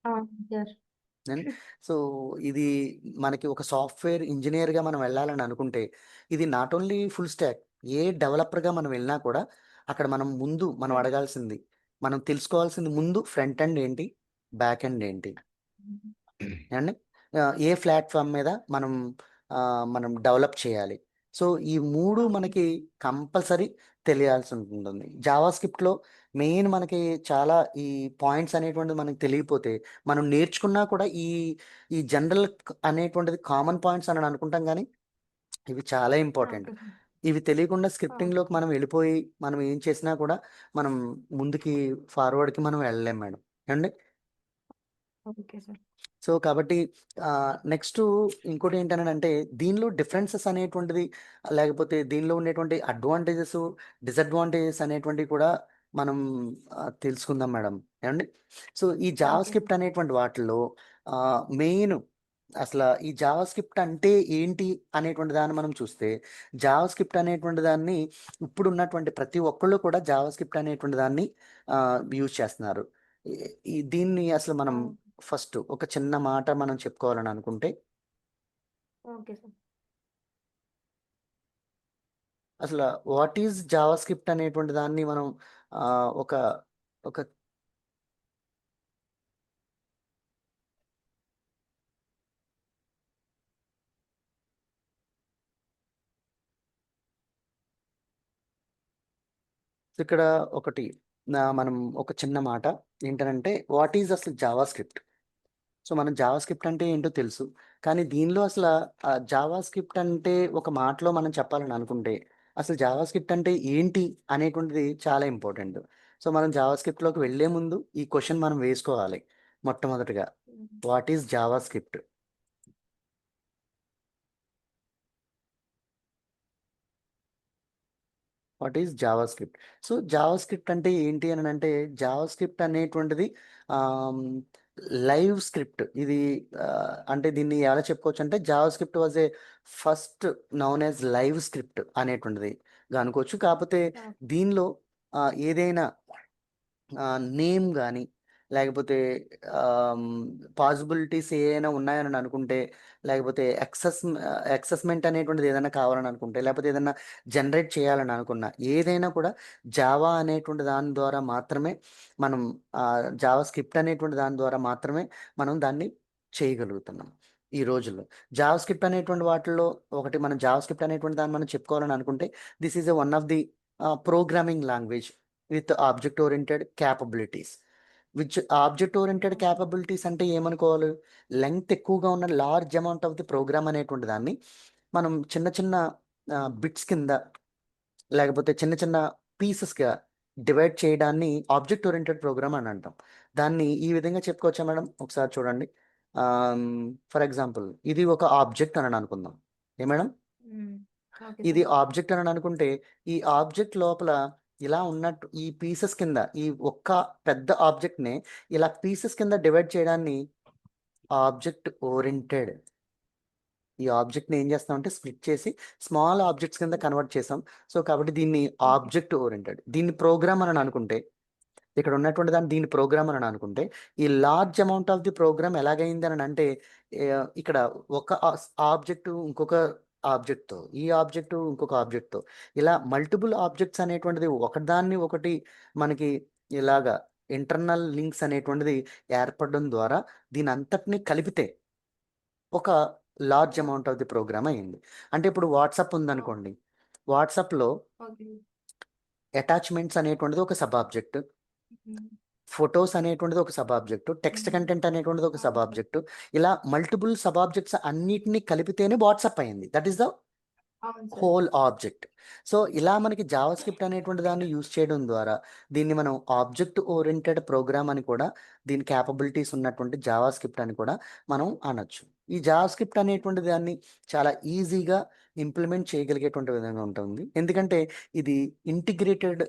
అవును సార్. సో ఇది మనకి ఒక సాఫ్ట్వేర్ ఇంజనీర్గా మనం వెళ్ళాలని అనుకుంటే ఇది నాట్ ఓన్లీ ఫుల్ స్టాక్, ఏ డెవలపర్గా మనం వెళ్ళినా కూడా అక్కడ మనం అడగాల్సింది, మనం తెలుసుకోవాల్సింది ముందు ఫ్రంట్ ఎండ్ ఏంటి, బ్యాక్ ఎండ్ ఏంటి అండి, ఏ ప్లాట్ఫామ్ మీద మనం డెవలప్ చేయాలి. సో ఈ మూడు మనకి కంపల్సరీ తెలియాల్సి ఉంటుంది. జావా స్క్రిప్ట్లో మెయిన్ మనకి చాలా ఈ పాయింట్స్ అనేటువంటిది మనకి తెలియకపోతే మనం నేర్చుకున్నా కూడా ఈ జనరల్ అనేటువంటిది కామన్ పాయింట్స్ అని అనుకుంటాం, కానీ ఇవి చాలా ఇంపార్టెంట్. ఇవి తెలియకుండా స్క్రిప్టింగ్లోకి మనం వెళ్ళిపోయి మనం ఏం చేసినా కూడా మనం ముందుకి ఫార్వర్డ్కి మనం వెళ్ళలేం మేడం అండి. Okay sir. సో కాబట్టి నెక్స్ట్ ఇంకోటి ఏంటనంటే దీనిలో డిఫరెన్సెస్ అనేటువంటిది, లేకపోతే దీనిలో ఉండేటువంటి అడ్వాంటేజెస్ డిసడ్వాంటేజెస్ అనేటువంటివి కూడా మనం తెలుసుకుందాం మేడం ఏమండి. సో ఈ జావా స్క్రిప్ట్ అనేటువంటి వాటిల్లో మెయిన్ అసలు ఈ జావా స్క్రిప్ట్ అంటే ఏంటి అనేటువంటి దాన్ని మనం చూస్తే, జావా స్క్రిప్ట్ అనేటువంటి దాన్ని ఇప్పుడు ఉన్నటువంటి ప్రతి ఒక్కళ్ళు కూడా జావా స్క్రిప్ట్ అనేటువంటి దాన్ని యూజ్ చేస్తున్నారు. దీన్ని అసలు మనం ఫస్ట్ ఒక చిన్న మాట మనం చెప్పుకోవాలని అనుకుంటే, ఓకే సార్. అసలు వాట్ ఈజ్ జావా స్క్రిప్ట్ అనేటువంటి దాన్ని మనం ఒక ఒక ఇక్కడ ఒకటి మనం ఒక చిన్న మాట ఏంటంటే వాట్ ఈజ్ అసలు జావా స్క్రిప్ట్. సో మనం జావా స్క్రిప్ట్ అంటే ఏంటో తెలుసు, కానీ దీనిలో అసలు జావా స్క్రిప్ట్ అంటే ఒక మాటలో మనం చెప్పాలని అనుకుంటే అసలు జావా స్క్రిప్ట్ అంటే ఏంటి అనేటువంటిది చాలా ఇంపార్టెంట్. సో మనం జావా స్క్రిప్ట్లోకి వెళ్ళే ముందు ఈ క్వశ్చన్ మనం వేసుకోవాలి మొట్టమొదటిగా, what is Java script. What is Java script. So Java script అంటే ఏంటి అని అంటే, జావా స్క్రిప్ట్ అనేటువంటిది లైవ్ స్క్రిప్ట్. ఇది అంటే దీన్ని ఎలా చెప్పుకోవచ్చు అంటే Java script was a first noun as live script అనేటువంటిది అనుకోవచ్చు. కాకపోతే దీనిలో ఏదైనా నేమ్ కానీ లేకపోతే పాసిబిలిటీస్ ఏమైనా ఉన్నాయని అనుకుంటే, లేకపోతే ఎక్సెస్మెంట్ అనేటువంటిది ఏదైనా కావాలని అనుకుంటే, లేకపోతే ఏదైనా జనరేట్ చేయాలని అనుకున్నా, ఏదైనా కూడా జావా అనేటువంటి దాని ద్వారా మాత్రమే మనం జావా స్క్రిప్ట్ అనేటువంటి దాని ద్వారా మాత్రమే మనం దాన్ని చేయగలుగుతున్నాం ఈ రోజుల్లో. జావా స్క్రిప్ట్ అనేటువంటి వాటిల్లో ఒకటి, మనం జావా స్క్రిప్ట్ అనేటువంటి దాన్ని మనం చెప్పుకోవాలని అనుకుంటే this is one of the programming language with object oriented capabilities. Object oriented capabilities అంటే ఏమనుకోవాలి, లెంగ్త్ ఎక్కువగా ఉన్న large amount of the program అనేటువంటి దాన్ని మనం చిన్న చిన్న బిట్స్ కింద లేకపోతే చిన్న చిన్న పీసెస్గా డివైడ్ చేయడాన్ని ఆబ్జెక్ట్ ఓరియంటెడ్ ప్రోగ్రామ్ అని అంటాం. దాన్ని ఈ విధంగా చెప్పుకోవచ్చా మేడం, ఒకసారి చూడండి. ఫర్ ఎగ్జాంపుల్ ఇది ఒక ఆబ్జెక్ట్ అని అనుకుందాం, ఏ మేడం. ఇది ఆబ్జెక్ట్ అని అనుకుంటే ఈ ఆబ్జెక్ట్ లోపల ఇలా ఉన్నట్టు ఈ పీసెస్ కింద ఈ ఒక్క పెద్ద ఆబ్జెక్ట్ని ఇలా పీసెస్ కింద డివైడ్ చేయడాన్ని ఆబ్జెక్ట్ ఓరియంటెడ్. ఈ ఆబ్జెక్ట్ని ఏం చేస్తామంటే స్ప్లిట్ చేసి స్మాల్ ఆబ్జెక్ట్స్ కింద కన్వర్ట్ చేసాం. సో కాబట్టి దీన్ని ఆబ్జెక్ట్ ఓరియంటెడ్. దీన్ని ప్రోగ్రామ్ అని అనుకుంటే, ఇక్కడ ఉన్నటువంటి దీన్ని ప్రోగ్రామ్ అని అనుకుంటే, ఈ large amount of the program ఎలాగైంది అని అంటే, ఇక్కడ ఒక ఆబ్జెక్ట్ ఇంకొక ఆబ్జెక్ట్తో, ఈ ఆబ్జెక్ట్ ఇంకొక ఆబ్జెక్ట్తో, ఇలా మల్టిపుల్ ఆబ్జెక్ట్స్ అనేటువంటిది ఒకదాన్ని ఒకటి మనకి ఇలాగా ఇంటర్నల్ లింక్స్ అనేటువంటిది ఏర్పడడం ద్వారా దీని అంతటిని కలిపితే ఒక large amount of the program అయింది. అంటే ఇప్పుడు వాట్సాప్ ఉందనుకోండి, వాట్సాప్లో అటాచ్మెంట్స్ అనేటువంటిది ఒక సబ్ ఆబ్జెక్ట్, ఫొటోస్ అనేటువంటిది ఒక సబ్ ఆబ్జెక్ట్, టెక్స్ట్ కంటెంట్ అనేటువంటిది ఒక సబ్ ఆబ్జెక్ట్, ఇలా మల్టిపుల్ సబ్ ఆబ్జెక్ట్స్ అన్నిటిని కలిపితేనే వాట్సాప్ అయింది. That is the whole object. So ఇలా మనకి జావా స్క్రిప్ట్ అనేటువంటి దాన్ని యూజ్ చేయడం ద్వారా దీన్ని మనం ఆబ్జెక్ట్ ఓరియంటెడ్ ప్రోగ్రామ్ అని కూడా, దీని క్యాపబిలిటీస్ ఉన్నటువంటి జావా స్క్రిప్ట్ అని కూడా మనం అనొచ్చు. ఈ జావా స్క్రిప్ట్ అనేటువంటి దాన్ని చాలా ఈజీగా ఇంప్లిమెంట్ చేయగలిగేటువంటి విధంగా ఉంటుంది. ఎందుకంటే ఇది ఇంటిగ్రేటెడ్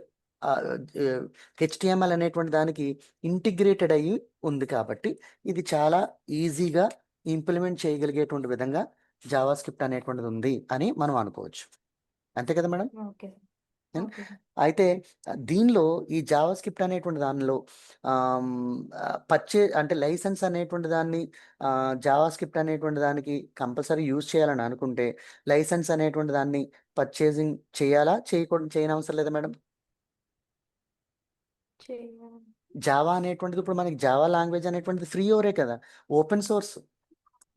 హెచ్టిఎంఎల్ అనేటువంటి దానికి ఇంటిగ్రేటెడ్ అయ్యి ఉంది కాబట్టి ఇది చాలా ఈజీగా ఇంప్లిమెంట్ చేయగలిగేటువంటి విధంగా జావా స్క్రిప్ట్ అనేటువంటిది ఉంది అని మనం అనుకోవచ్చు. అంతే కదా మేడం. ఓకే. Okay sir. అయితే దీనిలో ఈ జావా స్క్రిప్ట్ అనేటువంటి దానిలో అంటే లైసెన్స్ అనేటువంటి దాన్ని జావా స్క్రిప్ట్ అనేటువంటి దానికి కంపల్సరీ యూజ్ చేయాలని అనుకుంటే లైసెన్స్ అనేటువంటి దాన్ని పర్చేసింగ్ చేయాలా? చేయనవసరం లేదా మేడం? చేయాలి. జావా అనేటువంటిది ఇప్పుడు మనకి జావా లాంగ్వేజ్ అనేటువంటిది ఫ్రీ ఓరే కదా! Open source.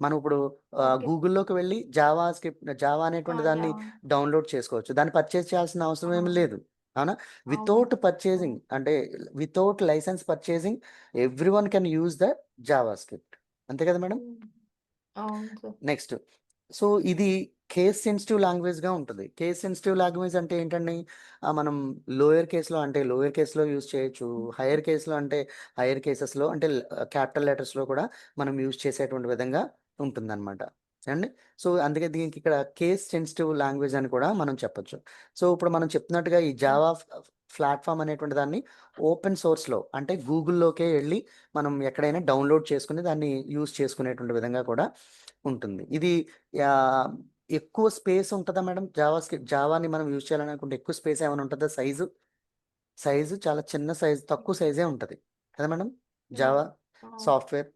మనం ఇప్పుడు ఓకే. గూగుల్‌లోకి వెళ్లి జావా అనేటువంటి దాన్ని యాహ్! డౌన్‌లోడ్ చేసుకోవచ్చు. దాన్ని పర్చేజ్ చేయాల్సిన అవసరం ఏమి లేదు. అవునా? అవును. వితౌట్ పర్చేజింగ్ అవును. అంటే without licence purchasing everyone can use the JavaScript. అంతే కదా మేడం? హ్మ్. అవును సార్. నెక్స్ట్. సో, ఇది కేస్ సెన్సిటివ్ లాంగ్వేజ్‌గా ఉంటది. కేస్ సెన్సిటివ్ లాంగ్వేజ్ అంటే ఏంటండి? మనం లోయర్ కేస్‌లో యూజ్ చేయొచ్చు. హైయర్ కేస్‌లో అంటే హైయర్ కేసెస్‌లో అంటే క్యాపిటల్ లెటర్స్‌లో కూడా మనం యూజ్ చేసేటువంటి విధంగా ఉంటుందనమాట. ఏవండీ? సో, అందుకే దీనికి ఇక్కడ కేస్ సెన్సిటివ్ లాంగ్వేజ్ అని కూడా మనం చెప్పొచ్చు. సో, ఇప్పుడు మనం చెప్తున్నట్టుగా ఈ హ్మ్. జావా ప్లాట్‌ఫార్మ్ అనేటువంటి దాన్ని ఓపెన్ సోర్స్‌లో అంటే గూగుల్‌లోకే ఎళ్లి మనం ఎక్కడైనా డౌన్‌లోడ్ చేసుకొని దాన్ని యూజ్ చేసుకునేటువంటి విధంగా కూడా ఉంటుంది. ఇది యాహ్, ఎక్కువ స్పేస్ ఉంటదా మేడం? జావాని మనం యూజ్ చేయాలనుకుంటే ఎక్కువ స్పేస్ ఏమైనా ఉంటదా సైజు? సైజు చాలా చిన్న సైజు, తక్కువ సైజే ఉంటది. కదా మేడం? యాహ్! జావా అవును. సాఫ్ట్‌వేర్.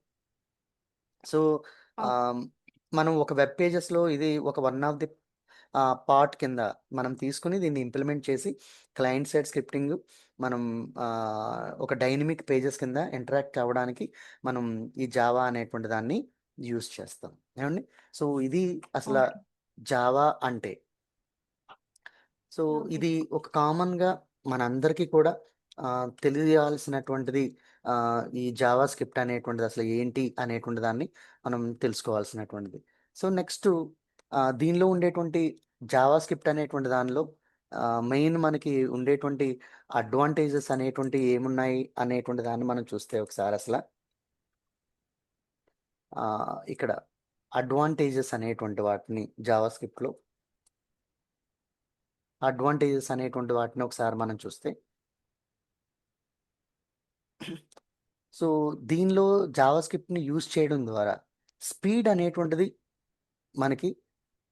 సో, అవును. ఆహ్, మనం ఒక వెబ్ పేజెస్‌లో ఇది ఒక వన్ ఆఫ్ ది పార్ట్ కింద మనం తీసుకొని దీన్ని ఇంప్లిమెంట్ చేసి క్లయింట్ సైడ్ స్క్రిప్టింగ్ మనం ఒక డైనమిక్ పేజెస్ కింద ఇంటరాక్ట్ అవ్వడానికి మనం ఈ జావా అనేటువంటి దాన్ని యూజ్ చేస్తాం. ఏవండీ? సో, ఇది అసల ఓకే. జావా అంటే. So, okay. ఇది ఒక కామన్‌గా మనందరికీ కూడా తెలియాల్సినటువంటిది ఈ జావా స్క్రిప్ట్ అనేటువంటిది అసలు ఏంటి అనేటువంటి దాన్ని మనం తెలుసుకోవాల్సినటువంటిది. సో, నెక్స్టు దీనిలో ఉండేటువంటి జావా స్క్రిప్ట్ అనేటువంటి దానిలో మెయిన్ మనకి ఉండేటువంటి అడ్వాంటేజెస్ అనేటువంటివి ఏమున్నాయి అనేటువంటి దాన్ని మనం చూస్తే ఒకసారి ఇక్కడ అడ్వాంటేజెస్ అనేటువంటి వాటిని జావా స్క్రిప్ట్‌లో అడ్వాంటేజెస్ అనేటువంటి వాటిని ఒకసారి మనం చూస్తే సో, దీనిలో జావా స్క్రిప్ట్‌ని యూజ్ చేయడం ద్వారా స్పీడ్ అనేటువంటిది మనకి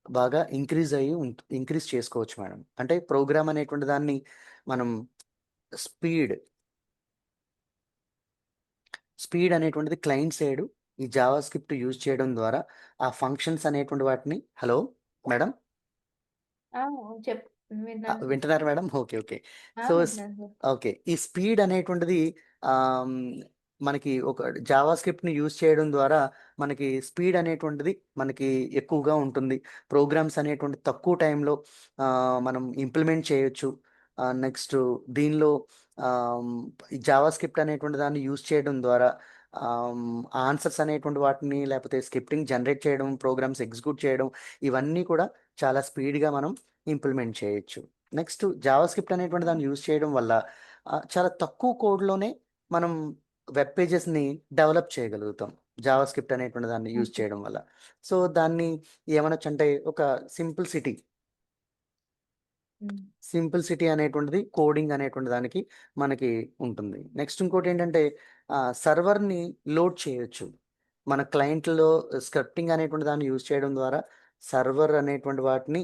బాగా ఇంక్రీజ్ చేసుకోవచ్చు మేడం. అంటే ప్రోగ్రామ్ అనేటువంటి దాన్ని మనం స్పీడ్, స్పీడ్ అనేటువంటిది క్లయింట్ సైడ్ ఈ జావా స్క్రిప్ట్ యూజ్ చేయడం ద్వారా ఆ ఫంక్షన్స్ అనేటువంటి వాటిని హలో! మేడం? ఆ! చెప్పు. విన్నాను సార్. వింటున్నారా మేడం? ఓకే. ఓకే. ఆ! సో, వింటున్నాను సార్. ఓకే. ఈ స్పీడ్ అనేటువంటిది ఆహ్, హ్మ్, మనకి ఒక జావా స్క్రిప్ట్‌ని యూజ్ చేయడం ద్వారా మనకి స్పీడ్ అనేటువంటిది మనకి ఎక్కువగా ఉంటుంది. ప్రోగ్రామ్స్ అనేటువంటివి తక్కువ టైంలో మనం ఇంప్లిమెంట్ చేయొచ్చు. నెక్స్టు దీనిలో ఆహ్, ఈ జావా స్క్రిప్ట్ అనేటువంటి దాన్ని యూజ్ చేయడం ద్వారా ఆన్సర్స్ అనేటువంటి వాటిని లేకపోతే స్క్రిప్టింగ్ జనరేట్ చేయడం, ప్రోగ్రామ్స్ ఎగ్జిక్యూట్ చేయడం ఇవన్నీ కూడా చాలా స్పీడ్‌గా మనం ఇంప్లిమెంట్ చేయొచ్చు. నెక్స్ట్ జావాస్క్రిప్ట్ అనేటువంటి హ్మ్. దాన్ని యూజ్ చేయడం వల్ల చాలా తక్కువ కోడ్‌లోనే మనం వెబ్ పేజెస్‌ని డెవలప్ చేయగలుగుతాం. జావాస్క్రిప్ట్ అనేటువంటి దాన్ని యూజ్ ఓకే. చేయడం వల్ల. సో, దాన్ని ఏమనొచ్చంటే ఒక సింప్లిసిటీ, హ్మ్. సింప్లిసిటీ అనేటువంటిది కోడింగ్ అనేటువంటి దానికి మనకి ఉంటుంది. నెక్స్ట్ ఇంకోటేంటంటే సర్వర్‌ని లోడ్ చేయొచ్చు. మన క్లయింట్‌లో స్క్రిప్టింగ్ అనేటువంటి దాన్ని యూజ్ చేయడం ద్వారా సర్వర్ అనేటువంటి వాటిని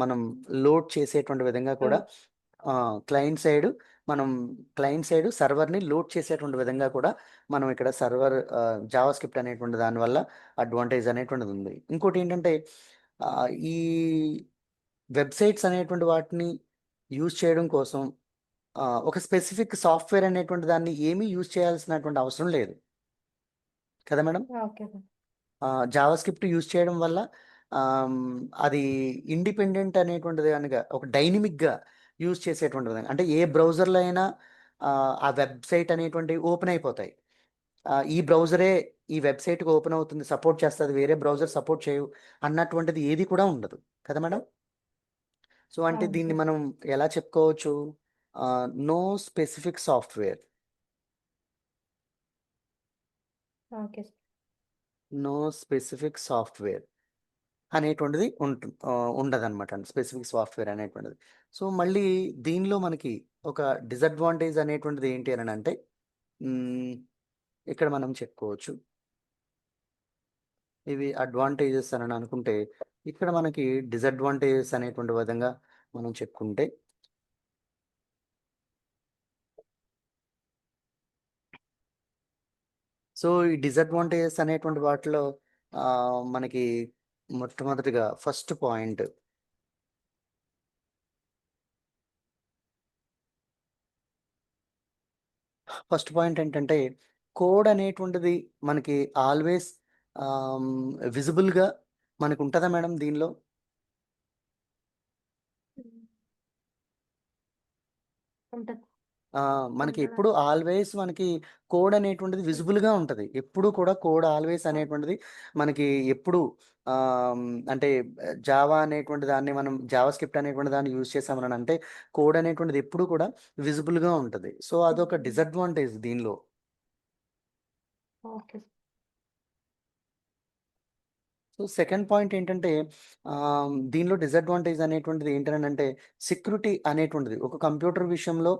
మనం లోడ్ చేసేటువంటి విధంగా కూడా ఓహ్! క్లయింట్ సైడు మనం క్లయింట్ సైడు సర్వర్‌ని లోడ్ చేసేటువంటి విధంగా కూడా మనం ఇక్కడ జావాస్క్రిప్ట్ అనేటువంటి దాని వల్ల అడ్వాంటేజ్ అనేటువంటిది ఉంది. ఇంకోటేంటంటే ఈ వెబ్‌సైట్స్ అనేటువంటి వాటిని యూజ్ చేయడం కోసం ఒక స్పెసిఫిక్ సాఫ్ట్‌వేర్ అనేటువంటి దాన్ని ఏమీ యూజ్ చేయాల్సినటువంటి అవసరం లేదు. కదా madam? Okay sir. JavaScript use చేయడం వల్ల అది ఇండిపెండెంట్ అనేటువంటిది గనక ఒక డైనమిక్‌గా యూజ్ చేసేటువంటి విధంగా అంటే ఏ బ్రౌజర్‌లో అయినా ఆ వెబ్‌సైట్ అనేటువంటివి ఓపెన్ అయిపోతాయి. ఈ బ్రౌజరే ఈ వెబ్‌సైట్‌కి ఓపెన్ అవుతుంది, సపోర్ట్ చేస్తది. వేరే బ్రౌజర్ సపోర్ట్ చేయవు అన్నటువంటిది ఏది కూడా ఉండదు. కదా మేడం? సో, అంటే అవును దీన్ని సార్. మనం ఎలా చెప్పుకోవచ్చు? No specific software, okay sir. No specific software అనేటువంటిది ఉండదనమాట. స్పెసిఫిక్ సాఫ్ట్‌వేర్ అనేటువంటిది. సో, మళ్ళీ దీనిలో మనకి ఒక డిసడ్వాంటేజ్ అనేటువంటిది ఏంటి అననంటే హ్మ్. ఇక్కడ మనం చెప్పుకోవచ్చు. ఇవి అడ్వాంటేజెస్ అని అనుకుంటే, ఇక్కడ మనకి డిసడ్వాంటేజెస్ అనేటువంటి విధంగా మనం చెప్పుకుంటే సో, ఈ డిసడ్వాంటేజెస్ అనేటువంటి వాటిలో మనకి మొట్టమొదటిగా ఫస్ట్ పాయింట్ ఏంటంటే కోడ్ అనేటువంటిది మనకి ఆల్వేస్ విజిబుల్‌గా మనకుంటదా మేడం దీనిలో? హ్మ్. ఉంటది. మనకి ఉంటదా? ఎప్పుడు ఆల్వేస్ మనకి కోడ్ అనేటువంటిది హ్మ్. విజిబుల్‌గా ఉంటది. ఎప్పుడు కూడా కోడ్ ఆల్వేస్ ఆ! అనేటువంటిది మనకి ఎప్పుడు అంటే జావా అనేటువంటి దాన్ని మనం జావా స్క్రిప్ట్ అనేటువంటి దాన్ని యూజ్ చేసామనంటే కోడ్ అనేటువంటిది ఎప్పుడు కూడా విజిబుల్‌గా ఉంటది. సో, అదొక హ్మ్. డిసడ్వాంటేజ్ దీనిలో. ఓకే. సో, సెకండ్ పాయింట్ ఏంటంటే దీనిలో డిసడ్వాంటేజ్ అనేటువంటిది ఏంటనంటే సెక్యూరిటీ అనేటువంటిది ఒక కంప్యూటర్ విషయంలో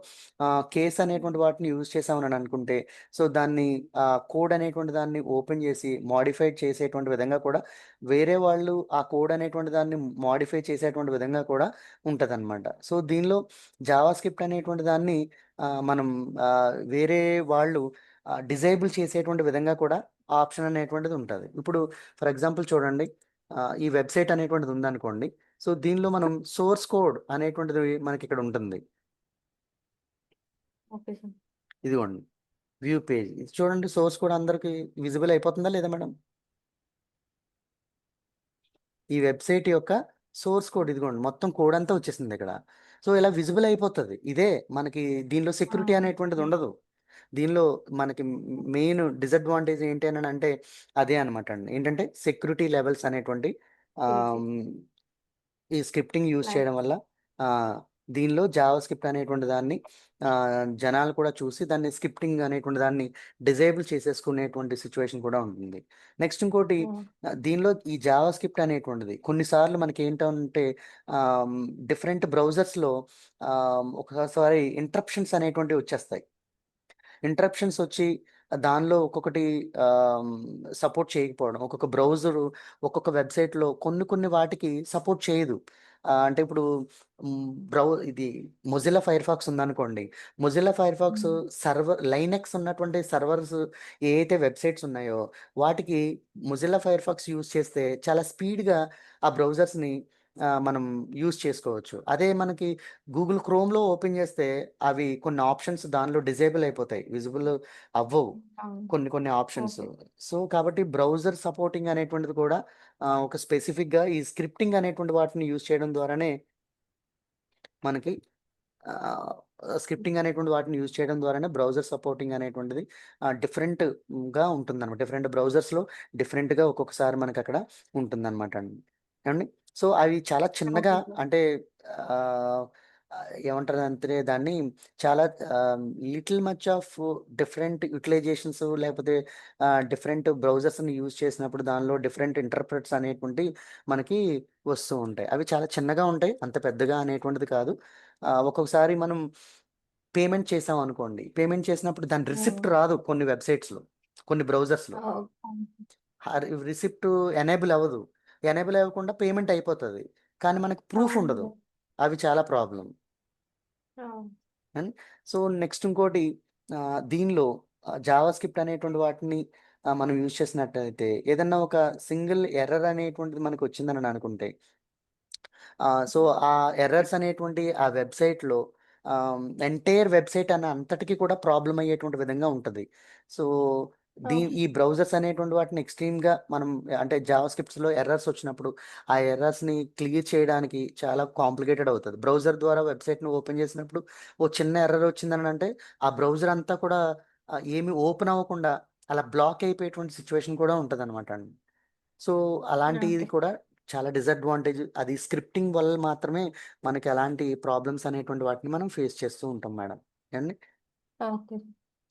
కేస్ హ్మ్. అనేటువంటి వాటిని యూజ్ చేసామని అనుకుంటే సో, దాన్ని కోడ్ అనేటువంటి దాన్ని ఓపెన్ చేసి మోడిఫైడ్ చేసేటువంటి విధంగా కూడా వేరే వాళ్ళు ఆ కోడ్ అనేటువంటి దాన్ని మోడిఫై చేసేటువంటి విధంగా కూడా ఉంటదనమాట. సో, దీనిలో జావా స్క్రిప్ట్ అనేటువంటి దాన్ని మనం వేరే వాళ్ళు డిజేబుల్ చేసేటువంటి విధంగా కూడా ఆప్షన్ అనేటువంటిది ఉంటది. ఇప్పుడు ఫర్ ఎగ్జాంపుల్ చూడండి. ఈ వెబ్‌సైట్ అనేటువంటిది ఉందనుకోండి. సో, దీనిలో మనం సోర్స్ కోడ్ అనేటువంటిది మనకిక్కడ ఉంటుంది. Okay sir. ఇదిగోండి. View page. ఇది చూడండి సోర్స్ కోడ్ అందరికి విజిబుల్ అయిపోతుందా లేదా మేడం? ఈ వెబ్‌సైట్ యొక్క సోర్స్ కోడ్ ఇదిగోండి. మొత్తం కోడ్ అంతా వచ్చేసిందిక్కడ. సో, ఇలా విజిబుల్ అయిపోతది. ఇదే మనకి దీనిలో ఆ! సెక్యూరిటీ అనేటువంటిది హ్మ్. ఉండదు. దీనిలో మనకి మెయిన్ డిసడ్వాంటేజ్ ఏంటి అనంటే అదే అనమాట అండి. ఏంటంటే సెక్యూరిటీ లెవెల్స్ అనేటువంటివి ఆహ్, ఈజీ. హ్మ్. ఈ స్క్రిప్టింగ్ యూజ్ లైక్ చేయడం వల్ల దీనిలో జావా స్క్రిప్ట్ అనేటువంటి దాన్ని జనాలు కూడా చూసి దాన్ని స్క్రిప్టింగ్ అనేటువంటి దాన్ని డిజేబుల్ చేసేసుకునేటువంటి సిట్యుయేషన్ కూడా ఉంటుంది. నెక్స్ట్ ఇంకోటి హ్మ్. దీనిలో ఈ జావా స్క్రిప్ట్ అనేటువంటిది కొన్నిసార్లు మనకేంటంటే ఆహ్, డిఫరెంట్ బ్రౌజర్స్‌లో ఒక్కొక్కసారి ఇంటరప్షన్స్ అనేటువంటివి వచ్చేస్తాయి. ఇంటరప్షన్స్ వచ్చి దానిలో ఒక్కొక్కటి ఆహ్, సపోర్ట్ చేయకపోవడం. ఒక్కొక్క బ్రౌజరు ఒక్కొక్క వెబ్‌సైట్‌లో కొన్ని వాటికి సపోర్ట్ చేయదు. అంటే ఇప్పుడు ఇది మొజిల్లా ఫైర్‌ఫాక్స్ ఉందనుకోండి. మొజిల్లా ఫైర్‌ఫాక్స్ హ్మ్. లైనక్స్ ఉన్నటువంటి సర్వర్స్ ఏ అయితే వెబ్‌సైట్స్ ఉన్నాయో వాటికి మొజిల్లా ఫైర్‌ఫాక్స్ యూజ్ చేస్తే చాలా స్పీడ్‌గా ఆ బ్రౌజర్స్‌ని మనం యూజ్ చేసుకోవచ్చు. అదే మనకి గూగుల్ క్రోమ్‌లో ఓపెన్ చేస్తే అవి కొన్ని ఆప్షన్స్ దానిలో డిజేబుల్ అయిపోతాయి. విజిబుల్ అవ్వవు. అవును. కొన్ని ఆప్షన్స్. ఓకే. సో, కాబట్టి బ్రౌజర్ సపోర్టింగ్ అనేటువంటిది కూడా ఒక స్పెసిఫిక్‌గా ఈ స్క్రిప్టింగ్ అనేటువంటి వాటిని యూజ్ చేయడం ద్వారానే మనకి ఆహ్, స్క్రిప్టింగ్ అనేటువంటి వాటిని యూజ్ చేయడం ద్వారానే బ్రౌజర్ సపోర్టింగ్ అనేటువంటిది డిఫరెంట్‌గా ఉంటుందన్నమాట. డిఫరెంట్ బ్రౌజర్స్‌లో డిఫరెంట్‌గా ఒక్కొక్కసారి మనకక్కడ ఉంటుందన్నమాట అండి. ఏవండీ? సో, అవి చాలా చిన్నగా ఓకే సార్. అంటే ఆహ్, ఏమంటారంటే దాన్ని చాలా little much of different utilisations లేకపోతే డిఫరెంట్ బ్రౌజర్స్‌ని యూజ్ చేసినప్పుడు దానిలో డిఫరెంట్ ఇంటర్ప్రెట్స్ అనేటువంటివి మనకి వస్తూ ఉంటాయి. అవి చాలా చిన్నగా ఉంటాయి. అంత పెద్దగా అనేటువంటిది కాదు. ఒక్కొక్కసారి మనం పేమెంట్ చేసామనుకోండి. పేమెంట్ చేసినప్పుడు దాని హ్మ్. రిసిప్ట్ రాదు కొన్ని వెబ్‌సైట్స్‌లో, కొన్ని బ్రౌజర్స్‌లో. అవును. రిసిప్ట్ ఎనేబుల్ అవ్వదు. ఎనేబుల్ అవ్వకుండా పేమెంట్ అయిపోతది. కానీ మనకు ప్రూఫ్ అవును ఉండదు. సార్. అవి చాలా ప్రాబ్లమ్. అవును. అండ్ సో, నెక్స్ట్ ఇంకోటి దీనిలో జావా స్క్రిప్ట్ అనేటువంటి వాటిని మనం యూజ్ చేసినట్టయితే ఏదన్నా ఒక సింగిల్ ఎర్రర్ అనేటువంటిది మనకొచ్చిందని అనుకుంటే సో, ఆ ఎర్రర్స్ అనేటువంటి ఆ వెబ్‌సైట్‌లో ఎంటైర్ వెబ్‌సైట్ అంతటికి కూడా ప్రాబ్లమ్ అయ్యేటువంటి విధంగా ఉంటది. So, okay. ఈ బ్రౌజర్స్ అనేటువంటి వాటిని ఎక్స్‌ట్రీమ్‌గా మనం అంటే జావా స్క్రిప్ట్స్‌లో ఎర్రర్స్ వచ్చినప్పుడు, ఆ ఎర్రర్స్‌ని క్లియర్ చేయడానికి చాలా కాంప్లికేటెడ్ అవుతది. బ్రౌజర్ ద్వారా వెబ్‌సైట్‌ని ఓపెన్ చేసినప్పుడు ఓ చిన్న ఎర్రర్ వచ్చిందనంటే, ఆ బ్రౌజర్ అంతా కూడా ఏమి ఓపెన్ అవ్వకుండా అలా బ్లాక్ అయిపోయేటువంటి సిట్యుయేషన్ కూడా ఉంటదనమాట అండి. సో, అలాంటిది ఓకే. కూడా చాలా డిసడ్వాంటేజ్. అది స్క్రిప్టింగ్ వల్ల మాత్రమే మనకి అలాంటి ప్రాబ్లమ్స్ అనేటువంటి వాటిని మనం ఫేస్ చేస్తూ ఉంటాం మేడం. ఏవండీ? ఓకే.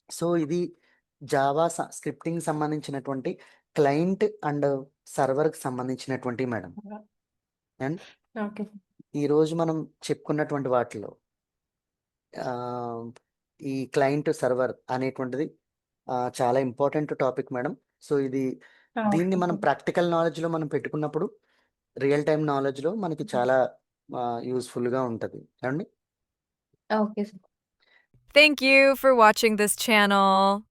సో, ఇది జావా స్క్రిప్టింగ్ సంబంధించినటువంటి క్లయింట్ అండ్ సర్వర్‌కి సంబంధించినటువంటివి మేడం. And okay. ఈరోజు మనం చెప్పుకున్నటువంటి వాటిలో ఆహ్, ఈ క్లయింట్ సర్వర్ అనేటువంటిది చాలా ఇంపార్టెంట్ టాపిక్ మేడం. సో, దీన్ని ఓకే మనం సార్. ప్రాక్టికల్ నాలెడ్జ్‌లో మనం పెట్టుకున్నప్పుడు రియల్ టైమ్ నాలెడ్జ్‌లో మనకి చాలా యూజ్‌ఫుల్‌గా ఉంటది. ఏవండీ? Okay sir. Thank you for watching this channel.